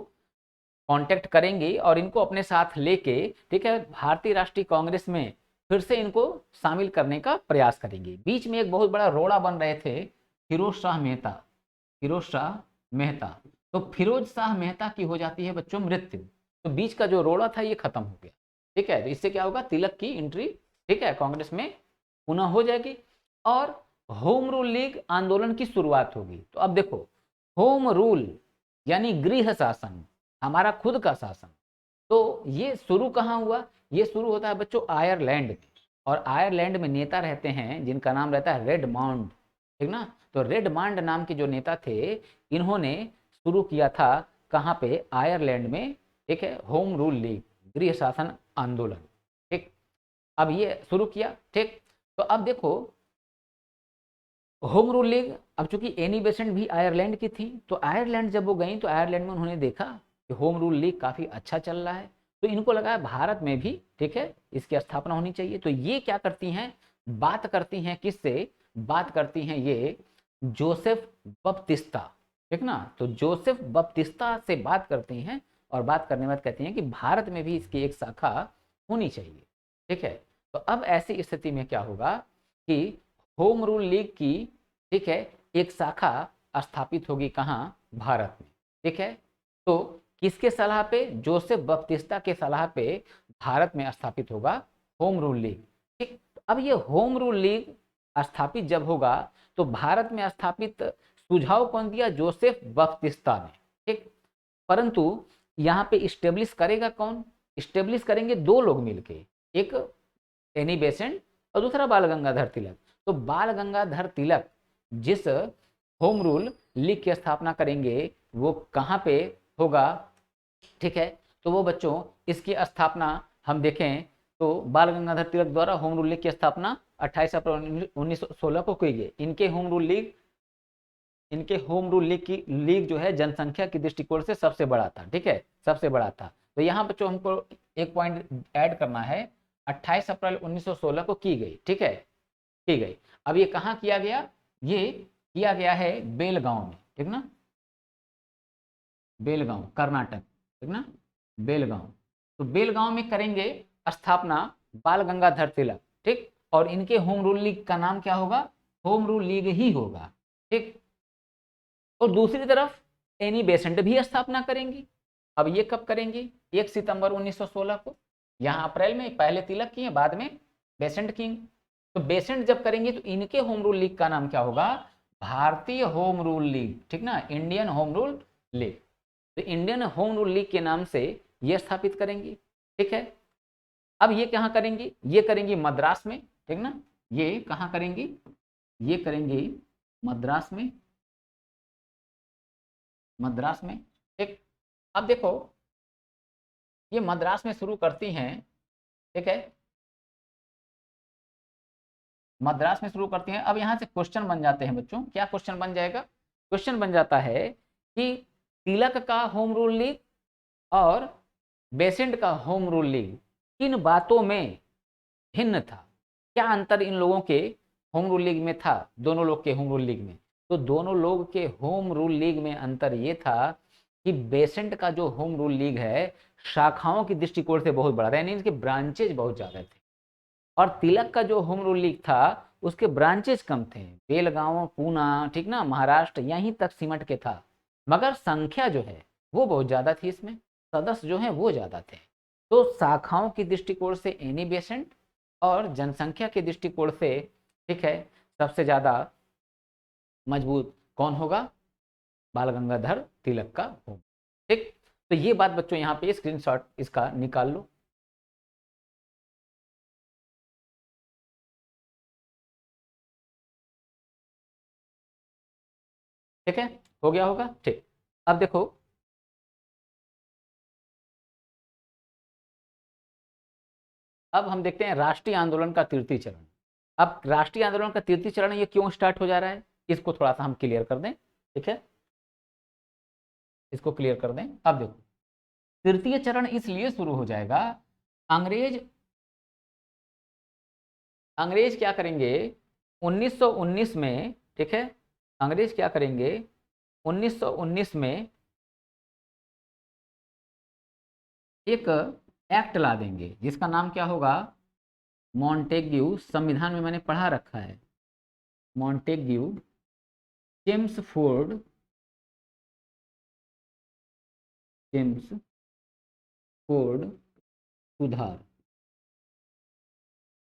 कांटेक्ट करेंगे और इनको अपने साथ लेके, ठीक है, भारतीय राष्ट्रीय कांग्रेस में फिर से इनको शामिल करने का प्रयास करेंगे। बीच में एक बहुत बड़ा रोड़ा बन रहे थे फिरोज शाह मेहता। तो फिरोज शाह मेहता की हो जाती है बच्चों मृत्यु, तो बीच का जो रोड़ा था ये खत्म हो गया। ठीक है, तो इससे क्या होगा, तिलक की एंट्री, ठीक है, कांग्रेस में पुनः हो जाएगी और होम रूल लीग आंदोलन की शुरुआत होगी। तो अब देखो, होम रूल यानी गृह शासन, हमारा खुद का शासन। तो ये शुरू कहाँ हुआ, ये शुरू होता है बच्चों आयरलैंड में, और आयरलैंड में नेता रहते हैं जिनका नाम रहता है रेडमांड। ठीक ना, तो रेडमांड नाम के जो नेता थे, इन्होंने शुरू किया था कहाँ पे, आयरलैंड में। ठीक है, होम रूल लीग, गृह शासन आंदोलन। ठीक, अब ये शुरू किया। ठीक, तो अब देखो होम रूल लीग, अब चूंकि एनी बेसेंट भी आयरलैंड की थी, तो आयरलैंड जब वो गई तो आयरलैंड में उन्होंने देखा कि होम रूल लीग काफ़ी अच्छा चल रहा है, तो इनको लगा भारत में भी, ठीक है, इसकी स्थापना होनी चाहिए। तो ये क्या करती हैं, बात करती हैं किससे, बात करती हैं ये जोसेफ बपतिस्ता। ठीक ना, तो जोसेफ बपतिस्ता से बात करती हैं, और बात करने के बाद कहती हैं कि भारत में भी इसकी एक शाखा होनी चाहिए। ठीक है, तो अब ऐसी स्थिति में क्या होगा कि होम रूल लीग की, ठीक है, एक शाखा स्थापित होगी कहाँ, भारत में। ठीक है, तो किसके सलाह पे, जोसेफ बपतिस्ता के सलाह पे भारत में स्थापित होगा होम रूल लीग। ठीक, अब ये होम रूल लीग स्थापित जब होगा तो भारत में स्थापित सुझाव कौन दिया, जोसेफ बपतिस्ता ने। ठीक, परंतु यहाँ पे स्टेब्लिश करेगा कौन, स्टेब्लिश करेंगे 2 लोग मिलके, एक एनी बेसेंट और दूसरा बाल गंगाधर तिलक। तो बाल गंगाधर तिलक जिस होम रूल लीग की स्थापना करेंगे वो कहाँ पे होगा। ठीक है, तो वो बच्चों इसकी स्थापना हम देखें तो बाल गंगाधर तिलक द्वारा होम रूल लीग की स्थापना 28 अप्रैल 1916 को की गई। इनके होम रूल लीग जो है जनसंख्या की दृष्टिकोण से सबसे बड़ा था। ठीक है, सबसे बड़ा था। तो यहाँ बच्चों हमको एक पॉइंट ऐड करना है, 28 अप्रैल 1916 को की गई। ठीक है, की गई। अब ये कहाँ किया गया, ये किया गया है बेलगांव में। ठीक ना, बेलगांव कर्नाटक, ठीक ना, बेलगांव। तो बेलगांव में करेंगे स्थापना बाल गंगाधर तिलक। ठीक, और इनके होम रूल लीग का नाम क्या होगा, होम रूल लीग ही होगा। ठीक, और दूसरी तरफ एनी बेसेंट भी स्थापना करेंगी। अब ये कब करेंगी, 1 सितंबर 1916 को। यहाँ अप्रैल में पहले तिलक की है, बाद में बेसेंट की। तो बेसेंट जब करेंगे तो इनके होम रूल लीग का नाम क्या होगा, भारतीय होम रूल लीग। ठीक ना, इंडियन होम रूल लीग। तो इंडियन होम रूल लीग के नाम से ये स्थापित करेंगी। ठीक है, अब ये कहाँ करेंगी, ये करेंगी मद्रास में, ठीक ना, ये कहाँ करेंगी, ये करेंगी मद्रास में, मद्रास में। ठीक, अब देखो ये मद्रास में शुरू करती हैं, ठीक है, मद्रास में शुरू करती हैं। अब यहाँ से क्वेश्चन बन जाते हैं बच्चों, क्या क्वेश्चन बन जाएगा, क्वेश्चन बन जाता है कि तिलक का होम रूल लीग और बेसेंट का होम रूल लीग किन बातों में भिन्न था, क्या अंतर इन लोगों के होम रूल लीग में था, दोनों लोग के होम रूल लीग में। तो दोनों लोग के होम रूल लीग में अंतर ये था कि बेसेंट का जो होम रूल लीग है शाखाओं की दृष्टिकोण से बहुत बड़ा था, यानी इनके ब्रांचेज बहुत ज्यादा थे, और तिलक का जो होम रूल लीग था उसके ब्रांचेज कम थे, बेलगांव, पूना, ठीक ना, महाराष्ट्र यहीं तक सिमट के था, मगर संख्या जो है वो बहुत ज्यादा थी, इसमें सदस्य जो है वो ज्यादा थे। तो शाखाओं की दृष्टिकोण से एनी बेसेंट और जनसंख्या के दृष्टिकोण से, ठीक है, सबसे ज्यादा मजबूत कौन होगा, बाल गंगाधर तिलक का होगा। ठीक, तो ये बात बच्चों यहाँ पे स्क्रीनशॉट इसका निकाल लो। ठीक है, हो गया होगा। ठीक, अब देखो अब हम देखते हैं राष्ट्रीय आंदोलन का तृतीय चरण। अब राष्ट्रीय आंदोलन का तृतीय चरण ये क्यों स्टार्ट हो जा रहा है, इसको थोड़ा सा हम क्लियर कर दें। ठीक है, इसको क्लियर कर दें। अब देखो तृतीय चरण इसलिए शुरू हो जाएगा, अंग्रेज अंग्रेज क्या करेंगे 1919 में, ठीक है, अंग्रेज क्या करेंगे 1919 में एक एक्ट ला देंगे जिसका नाम क्या होगा, मॉन्टेग्यू, संविधान में मैंने पढ़ा रखा है, मॉन्टेग्यू चेम्सफोर्ड, चेम्सफोर्ड सुधार।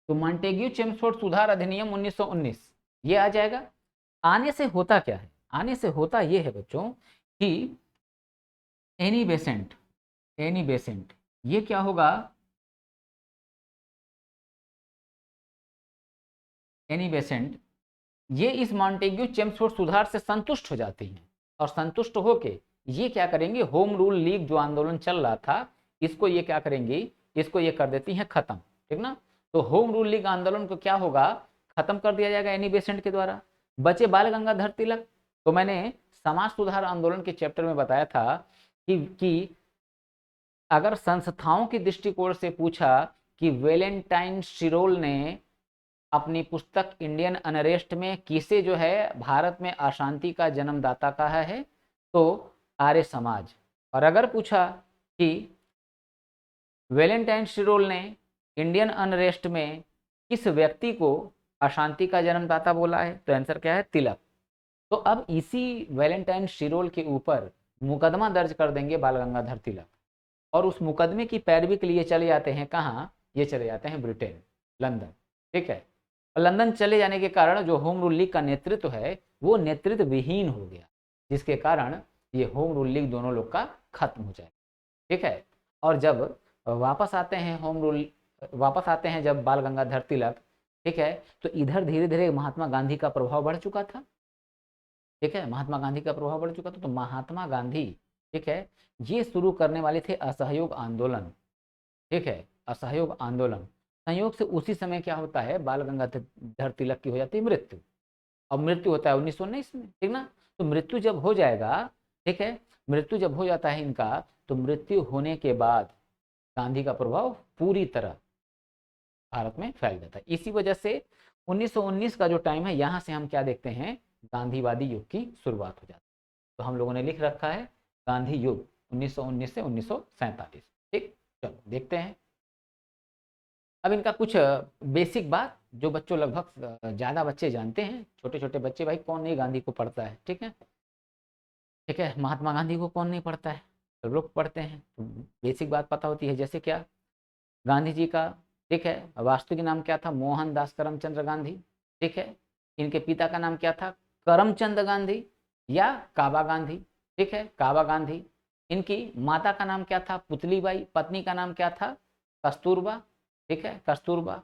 तो मॉन्टेग्यू चेम्सफोर्ड सुधार अधिनियम 1919 ये आ जाएगा। आने से होता क्या है, आने से होता ये है बच्चों कि एनी बेसेंट, एनी बेसेंट ये क्या होगा, एनी बेसेंट ये इस मॉन्टेग्यू चेम्सफोर्ड सुधार से संतुष्ट हो जाती हैं, और संतुष्ट होके ये क्या करेंगे, होम रूल लीग जो आंदोलन चल रहा था इसको ये क्या करेंगी, इसको ये कर देती हैं खत्म। ठीक ना, तो होम रूल लीग आंदोलन को क्या होगा, खत्म कर दिया जाएगा एनी बेसेंट के द्वारा। बचे बाल गंगाधर तिलक। तो मैंने समाज सुधार आंदोलन के चैप्टर में बताया था कि अगर संस्थाओं की दृष्टिकोण से पूछा कि वेलेंटाइन शिरोल ने अपनी पुस्तक इंडियन अनरेस्ट में किसे जो है भारत में अशांति का जन्मदाता कहा है, तो आर्य समाज। और अगर पूछा कि वेलेंटाइन शिरोल ने इंडियन अनरेस्ट में किस व्यक्ति को अशांति का जन्मदाता बोला है, तो आंसर क्या है, तिलक। तो अब इसी वेलेंटाइन शिरोल के ऊपर मुकदमा दर्ज कर देंगे बाल गंगाधर तिलक, और उस मुकदमे की पैरवी के लिए चले जाते हैं कहाँ, ये चले जाते हैं ब्रिटेन, लंदन। ठीक है, और लंदन चले जाने के कारण जो होम रूल लीग का नेतृत्व है वो नेतृत्व विहीन हो गया, जिसके कारण ये होम रूल लीग दोनों लोग का खत्म हो जाए। ठीक है, और जब वापस आते हैं होम रूल, वापस आते हैं जब बाल गंगाधर तिलक, ठीक है, तो इधर धीरे धीरे महात्मा गांधी का प्रभाव बढ़ चुका था। ठीक है, महात्मा गांधी का प्रभाव बढ़ चुका था, तो महात्मा गांधी, ठीक है, ये शुरू करने वाले थे असहयोग आंदोलन। ठीक है, असहयोग आंदोलन। संयोग से उसी समय क्या होता है, बाल गंगाधर तिलक की हो जाती है मृत्यु, और मृत्यु होता है 1919 में। ठीक ना, तो मृत्यु जब हो जाएगा, ठीक है, मृत्यु जब हो जाता है इनका, तो मृत्यु होने के बाद गांधी का प्रभाव पूरी तरह भारत में फैल जाता है। इसी वजह से 1919 का जो टाइम है यहाँ से हम क्या देखते हैं, गांधीवादी युग की शुरुआत हो जाती है। तो हम लोगों ने लिख रखा है गांधी युग 1919 से 1947। ठीक, चलो देखते हैं अब इनका कुछ बेसिक बात जो बच्चों लगभग ज़्यादा बच्चे जानते हैं, छोटे छोटे बच्चे, भाई कौन नहीं गांधी को पढ़ता है। ठीक है, ठीक है, महात्मा गांधी को कौन नहीं पढ़ता है, सब लोग पढ़ते हैं। तो बेसिक बात पता होती है, जैसे क्या, गांधी जी का, ठीक है, वास्तविक नाम क्या था, मोहनदास करमचंद गांधी। ठीक है, इनके पिता का नाम क्या था, करमचंद गांधी या काबा गांधी। ठीक है, काबा गांधी। इनकी माता का नाम क्या था? पुतलीबाई। पत्नी का नाम क्या था? कस्तूरबा। ठीक है, कस्तूरबा।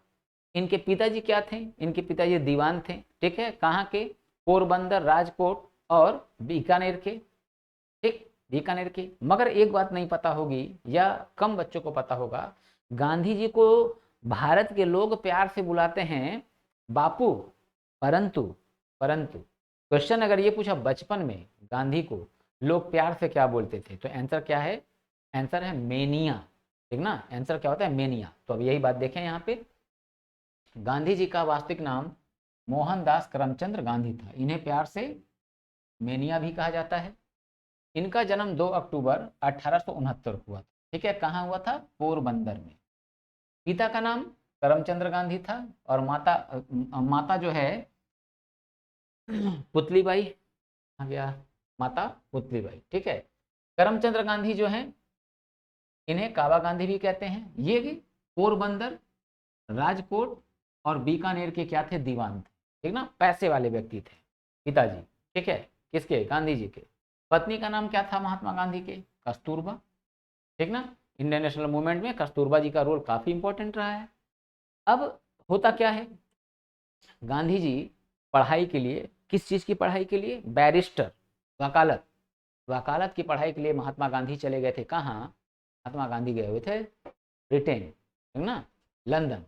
इनके पिताजी क्या थे? इनके पिताजी दीवान थे। ठीक है, कहाँ के? पोरबंदर, राजकोट और बीकानेर के। ठीक, बीकानेर के। मगर एक बात नहीं पता होगी या कम बच्चों को पता होगा, गांधी जी को भारत के लोग प्यार से बुलाते हैं बापू, परंतु परंतु क्वेश्चन अगर ये पूछा बचपन में गांधी को लोग प्यार से क्या बोलते थे, तो आंसर क्या है? आंसर है मेनिया। ठीक ना, आंसर क्या होता है? मेनिया। तो अब यही बात देखें यहाँ पे, गांधी जी का वास्तविक नाम मोहनदास करमचंद गांधी था। इन्हें प्यार से मेनिया भी कहा जाता है। इनका जन्म 2 अक्टूबर 1869 हुआ था। ठीक है, कहाँ हुआ था? पोरबंदर में। पिता का नाम करमचंद्र गांधी था और माता जो है पुतलीबाई आ गया, माता पुतलीबाई। ठीक है, करमचंद्र गांधी जो हैं इन्हें काबा गांधी भी कहते हैं। ये भी पोरबंदर, राजकोट और बीकानेर के क्या थे? दीवान थे। ठीक ना, पैसे वाले व्यक्ति थे पिताजी। ठीक है, किसके? गांधी जी के। पत्नी का नाम क्या था महात्मा गांधी के? कस्तूरबा। ठीक ना, इंडियन नेशनल मूवमेंट में कस्तूरबा जी का रोल काफी इंपॉर्टेंट रहा है। अब होता क्या है, गांधी जी पढ़ाई के लिए, किस चीज की पढ़ाई के लिए? बैरिस्टर, वकालत, वकालत की पढ़ाई के लिए महात्मा गांधी चले गए थे। कहाँ? महात्मा गांधी गए हुए थे ब्रिटेन, है ना, लंदन।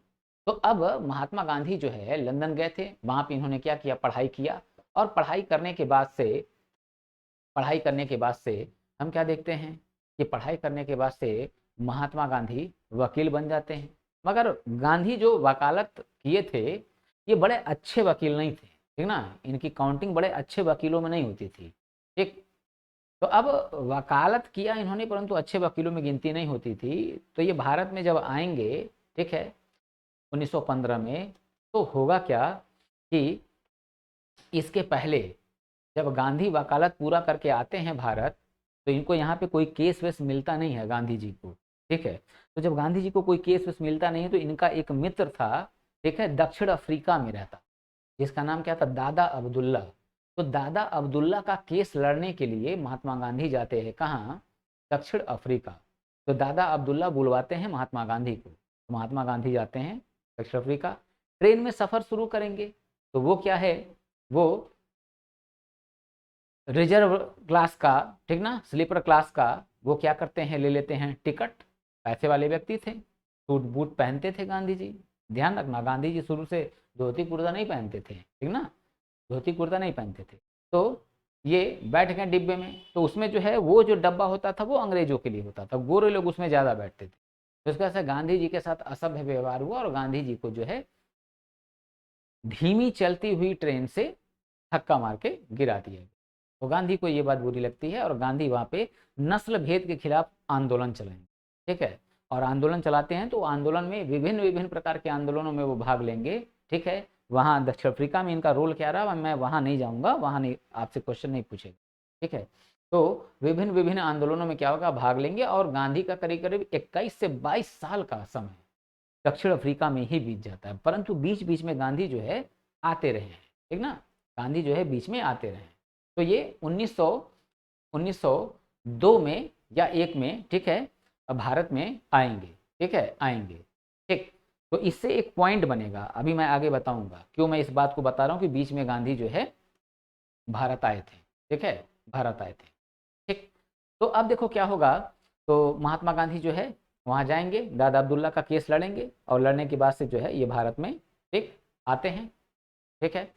तो अब महात्मा गांधी जो है लंदन गए थे, वहां पे इन्होंने क्या किया? पढ़ाई किया। और पढ़ाई करने के बाद से हम क्या देखते हैं कि पढ़ाई करने के बाद से महात्मा गांधी वकील बन जाते हैं। मगर गांधी जो वकालत किए थे ये बड़े अच्छे वकील नहीं थे। ठीक ना, इनकी काउंटिंग बड़े अच्छे वकीलों में नहीं होती थी। ठीक, तो अब वकालत किया इन्होंने परंतु अच्छे वकीलों में गिनती नहीं होती थी। तो ये भारत में जब आएंगे, ठीक है, 1915 में, तो होगा क्या कि इसके पहले जब गांधी वकालत पूरा करके आते हैं भारत, तो इनको यहाँ पे कोई केस वेस मिलता नहीं है गांधी जी को। ठीक है, तो जब गांधी जी को कोई केस वेस मिलता नहीं है तो इनका एक मित्र था, ठीक है, दक्षिण अफ्रीका में रहता, जिसका नाम क्या था? दादा अब्दुल्ला। तो दादा अब्दुल्ला का केस लड़ने के लिए महात्मा गांधी जाते हैं कहाँ? दक्षिण अफ्रीका। तो दादा अब्दुल्ला बुलवाते हैं महात्मा गांधी को, तो महात्मा गांधी जाते हैं दक्षिण अफ्रीका। ट्रेन में सफर शुरू करेंगे तो वो क्या है? वो रिजर्व क्लास का, ठीक ना, स्लीपर क्लास का वो क्या करते हैं? ले लेते हैं टिकट। पैसे वाले व्यक्ति थे, सूट बूट पहनते थे गांधी जी। ध्यान रखना, गांधी जी शुरू से धोती कुर्ता नहीं पहनते थे। ठीक ना, धोती कुर्ता नहीं पहनते थे। तो ये बैठ गए डिब्बे में, तो उसमें जो है वो जो डब्बा होता था वो अंग्रेजों के लिए होता था, गोरे लोग उसमें ज़्यादा बैठते थे। तो इसका से गांधी जी के साथ असभ्य व्यवहार हुआ और गांधी जी को जो है धीमी चलती हुई ट्रेन से धक्का मार के गिरा दिया। तो गांधी को ये बात बुरी लगती है और गांधी वहाँ पे नस्ल भेद के खिलाफ आंदोलन चलाएंगे। ठीक है, और आंदोलन चलाते हैं तो आंदोलन में विभिन्न विभिन्न प्रकार के आंदोलनों में वो भाग लेंगे। ठीक है, वहाँ दक्षिण अफ्रीका में इनका रोल क्या रहा मैं वहाँ नहीं जाऊँगा, वहाँ नहीं, आपसे क्वेश्चन नहीं पूछेगा। ठीक है, तो विभिन्न विभिन्न आंदोलनों में क्या होगा? भाग लेंगे और गांधी का करीब करीब 21 से 22 साल का समय दक्षिण अफ्रीका में ही बीत जाता है। परंतु बीच बीच में गांधी जो है आते रहे हैं। ठीक ना, गांधी जो है बीच में आते रहे। तो ये 1902 में या 1 में, ठीक है, भारत में आएंगे। ठीक है, आएंगे। ठीक, तो इससे एक पॉइंट बनेगा, अभी मैं आगे बताऊंगा क्यों मैं इस बात को बता रहा हूँ कि बीच में गांधी जो है भारत आए थे। ठीक है, भारत आए थे। ठीक, तो अब देखो क्या होगा। तो महात्मा गांधी जो है वहाँ जाएंगे, दादा अब्दुल्ला का केस लड़ेंगे और लड़ने के बाद से जो है ये भारत में, ठीक, आते हैं। ठीक है,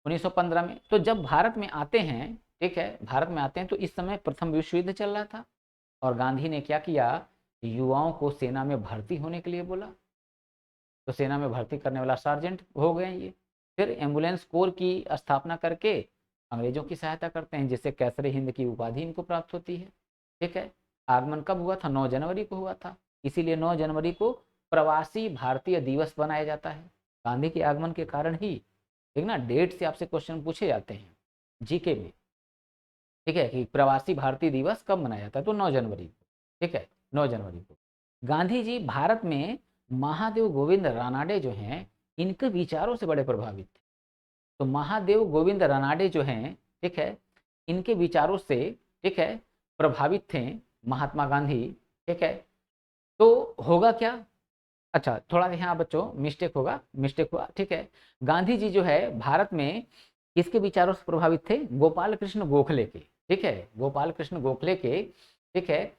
1915 में। तो जब भारत में आते हैं, ठीक है, भारत में आते हैं तो इस समय प्रथम विश्व युद्ध चल रहा था और गांधी ने क्या किया? युवाओं को सेना में भर्ती होने के लिए बोला। तो सेना में भर्ती करने वाला सार्जेंट हो गए ये। फिर एम्बुलेंस कोर की स्थापना करके अंग्रेजों की सहायता करते हैं, जिससे कैसरे हिंद की उपाधि इनको प्राप्त होती है। ठीक है, आगमन कब हुआ था? 9 जनवरी को हुआ था, इसीलिए 9 जनवरी को प्रवासी भारतीय दिवस बनाया जाता है, गांधी के आगमन के कारण ही। ठीक ना, डेट से आपसे क्वेश्चन पूछे जाते हैं जीके में। ठीक है, कि प्रवासी भारतीय दिवस कब मनाया जाता है? तो 9 जनवरी को। ठीक है, 9 जनवरी को। गांधी जी भारत में महादेव गोविंद रानाडे जो हैं इनके विचारों से बड़े प्रभावित थे। तो महादेव गोविंद रानाडे जो हैं, ठीक है, इनके विचारों से, ठीक है, प्रभावित थे महात्मा गांधी, ठीक है। तो होगा क्या, अच्छा थोड़ा यहाँ बच्चों मिस्टेक हुआ, ठीक है। गांधी जी जो है भारत में किसके विचारों से प्रभावित थे, गोपाल कृष्ण गोखले के, ठीक है, गोपाल कृष्ण गोखले के, ठीक है,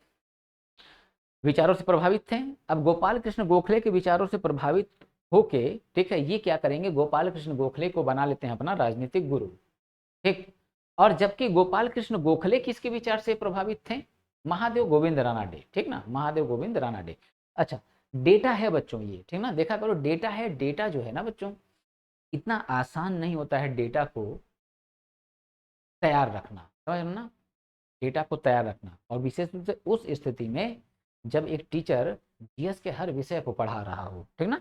विचारों से प्रभावित थे। अब गोपाल कृष्ण गोखले के विचारों से प्रभावित होके, ठीक है, ये क्या करेंगे, गोपाल कृष्ण गोखले को बना लेते हैं अपना राजनीतिक गुरु, ठीक। और जबकि गोपाल कृष्ण गोखले किसके विचार से प्रभावित थे, महादेव गोविंद रानाडे, ठीक ना, महादेव गोविंद रानाडे। अच्छा, डेटा है बच्चों ये, ठीक ना, देखा करो डेटा है, डेटा जो है ना बच्चों इतना आसान नहीं होता है डेटा को तैयार रखना, समझ ना, डेटा को तैयार रखना, और विशेष रूप से उस स्थिति में जब एक टीचर जीएस के हर विषय को पढ़ा रहा हो, ठीक ना।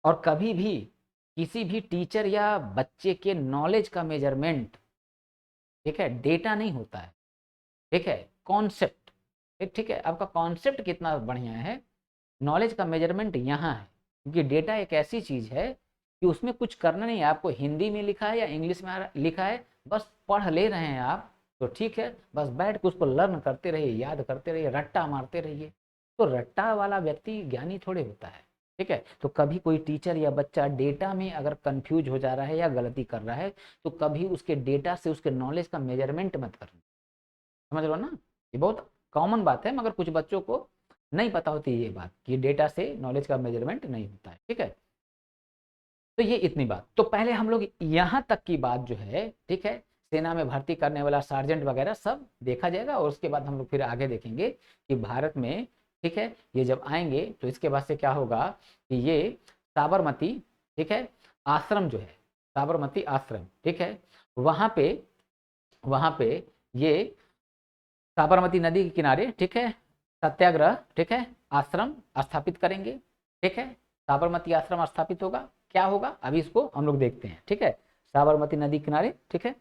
और कभी भी किसी भी टीचर या बच्चे के नॉलेज का मेजरमेंट, ठीक है, डेटा नहीं होता है, ठीक है, कॉन्सेप्ट, ठीक है, आपका कॉन्सेप्ट कितना बढ़िया है, नॉलेज का मेजरमेंट यहाँ है। क्योंकि डेटा एक ऐसी चीज है कि उसमें कुछ करना नहीं है, आपको हिंदी में लिखा है या इंग्लिश में लिखा है, बस पढ़ ले रहे हैं आप तो ठीक है, बस बैठ के उसको लर्न करते रहिए, याद करते रहिए, रट्टा मारते रहिए। तो रट्टा वाला व्यक्ति ज्ञानी थोड़े होता है, ठीक है। तो कभी कोई टीचर या बच्चा डेटा में अगर कंफ्यूज हो जा रहा है या गलती कर रहा है, तो कभी उसके डेटा से उसके नॉलेज का मेजरमेंट मत करना, समझ लो ना। ये बहुत कॉमन बात है, मगर कुछ बच्चों को नहीं पता होती ये बात कि डेटा से नॉलेज का मेजरमेंट नहीं होता है, ठीक है। तो ये इतनी बात, तो पहले हम लोग यहाँ तक की बात जो है, ठीक है, सेना में भर्ती करने वाला सार्जेंट वगैरह सब देखा जाएगा, और उसके बाद हम लोग फिर आगे देखेंगे कि भारत में, ठीक है, ये जब आएंगे तो इसके बाद से क्या होगा कि ये साबरमती, ठीक है, आश्रम जो है, साबरमती आश्रम, ठीक है, वहां पे ये साबरमती नदी के किनारे, ठीक है, सत्याग्रह, ठीक है, आश्रम स्थापित करेंगे, ठीक है, साबरमती आश्रम स्थापित होगा, क्या होगा अभी इसको हम लोग देखते हैं, ठीक है, साबरमती नदी किनारे, ठीक है।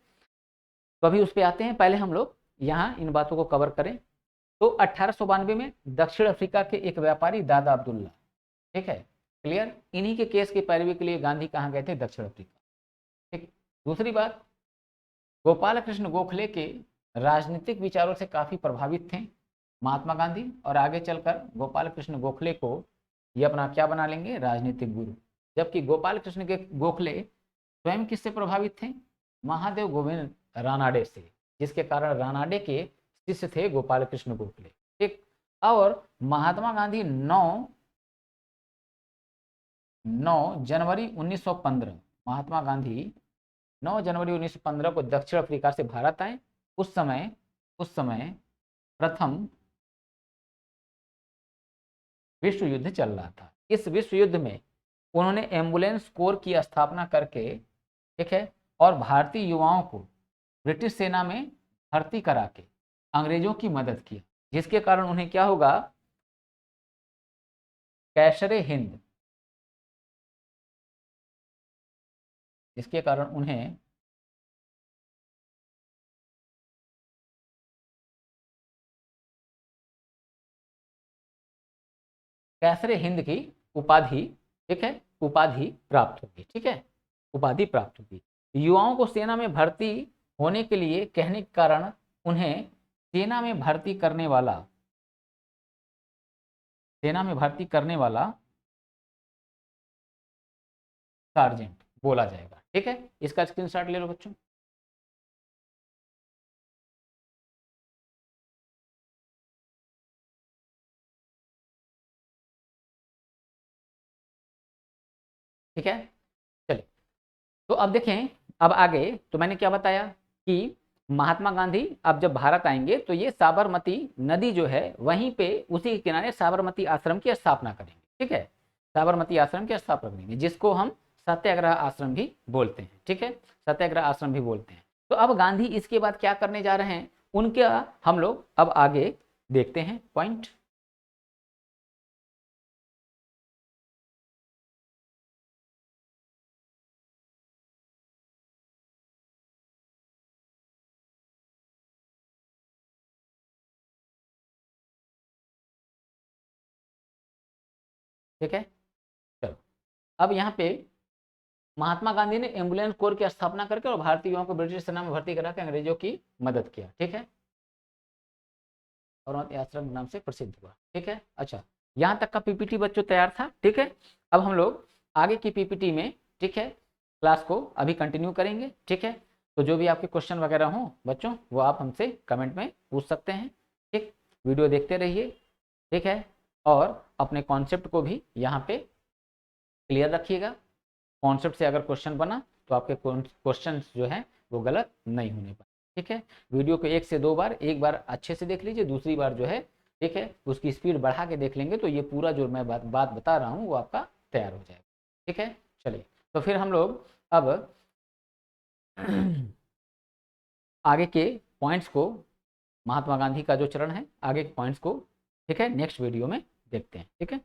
तो अभी उस पर आते हैं, पहले हम लोग यहाँ इन बातों को कवर करें। तो 1892 में दक्षिण अफ्रीका के एक व्यापारी दादा अब्दुल्ला, ठीक है, क्लियर, इन्हीं के केस की पैरवी के लिए गांधी कहाँ गए थे, दक्षिण अफ्रीका, ठीक। दूसरी बात, गोपाल कृष्ण गोखले के राजनीतिक विचारों से काफी प्रभावित थे महात्मा गांधी, और आगे चलकर गोपाल कृष्ण गोखले को ये अपना क्या बना लेंगे, राजनीतिक गुरु। जबकि गोपाल कृष्ण के गोखले स्वयं किससे प्रभावित थे, महादेव गोविंद रानाडे से, जिसके कारण रानाडे के शिष्य थे गोपाल कृष्ण गोखले, ठीक। और महात्मा गांधी 9 जनवरी 1915, महात्मा गांधी 9 जनवरी 1915 को दक्षिण अफ्रीका से भारत आए। उस समय प्रथम विश्व युद्ध चल रहा था। इस विश्व युद्ध में उन्होंने एम्बुलेंस कोर की स्थापना करके, ठीक है, और भारतीय युवाओं को ब्रिटिश सेना में भर्ती करा के अंग्रेजों की मदद की, जिसके कारण उन्हें क्या होगा, कैसरे हिंद, जिसके कारण उन्हें कैसरे हिंद की उपाधि, ठीक है, उपाधि प्राप्त होगी, ठीक है, उपाधि प्राप्त होगी। युवाओं को सेना में भर्ती होने के लिए कहने के कारण उन्हें सेना में भर्ती करने वाला सार्जेंट बोला जाएगा, ठीक है। इसका स्क्रीनशॉट ले लो बच्चों। ठीक है, चलिए, तो अब देखें, अब आगे तो मैंने क्या बताया कि महात्मा गांधी अब जब भारत आएंगे तो ये साबरमती नदी जो है वहीं पे उसी के किनारे साबरमती आश्रम की स्थापना करेंगे, ठीक है, साबरमती आश्रम की स्थापना करेंगे, जिसको हम सत्याग्रह आश्रम भी बोलते हैं, ठीक है, सत्याग्रह आश्रम भी बोलते हैं। तो अब गांधी इसके बाद क्या करने जा रहे हैं, उनके हम लोग अब आगे देखते हैं पॉइंट। ठीक है, चलो, अब यहाँ पे महात्मा गांधी ने एम्बुलेंस कोर की स्थापना करके और भारतीय युवाओं को ब्रिटिश सेना में भर्ती करा के अंग्रेजों की मदद किया, ठीक है। साबरमती आश्रम के नाम से प्रसिद्ध हुआ। ठीक है, अच्छा यहाँ तक का पीपीटी बच्चों तैयार था। ठीक है, अब हम लोग आगे की पीपीटी में, ठीक है, क्लास को अभी कंटिन्यू करेंगे। ठीक है, तो जो भी आपके क्वेश्चन वगैरह हों बच्चों, वो आप हमसे कमेंट में पूछ सकते हैं। ठीक, वीडियो देखते रहिए। ठीक है, और अपने कॉन्सेप्ट को भी यहाँ पे क्लियर रखिएगा। कॉन्सेप्ट से अगर क्वेश्चन बना तो आपके क्वेश्चन जो हैं वो गलत नहीं होने पाए। ठीक है, वीडियो को 1 से 2 बार, एक बार अच्छे से देख लीजिए, दूसरी बार जो है, ठीक है, उसकी स्पीड बढ़ा के देख लेंगे तो ये पूरा जो मैं बात बता रहा हूँ वो आपका तैयार हो जाएगा। ठीक है, चलिए, तो फिर हम लोग अब आगे के पॉइंट्स को, महात्मा गांधी का जो चरण है, आगे के पॉइंट्स को, ठीक है, नेक्स्ट वीडियो में देखते हैं। ठीक है।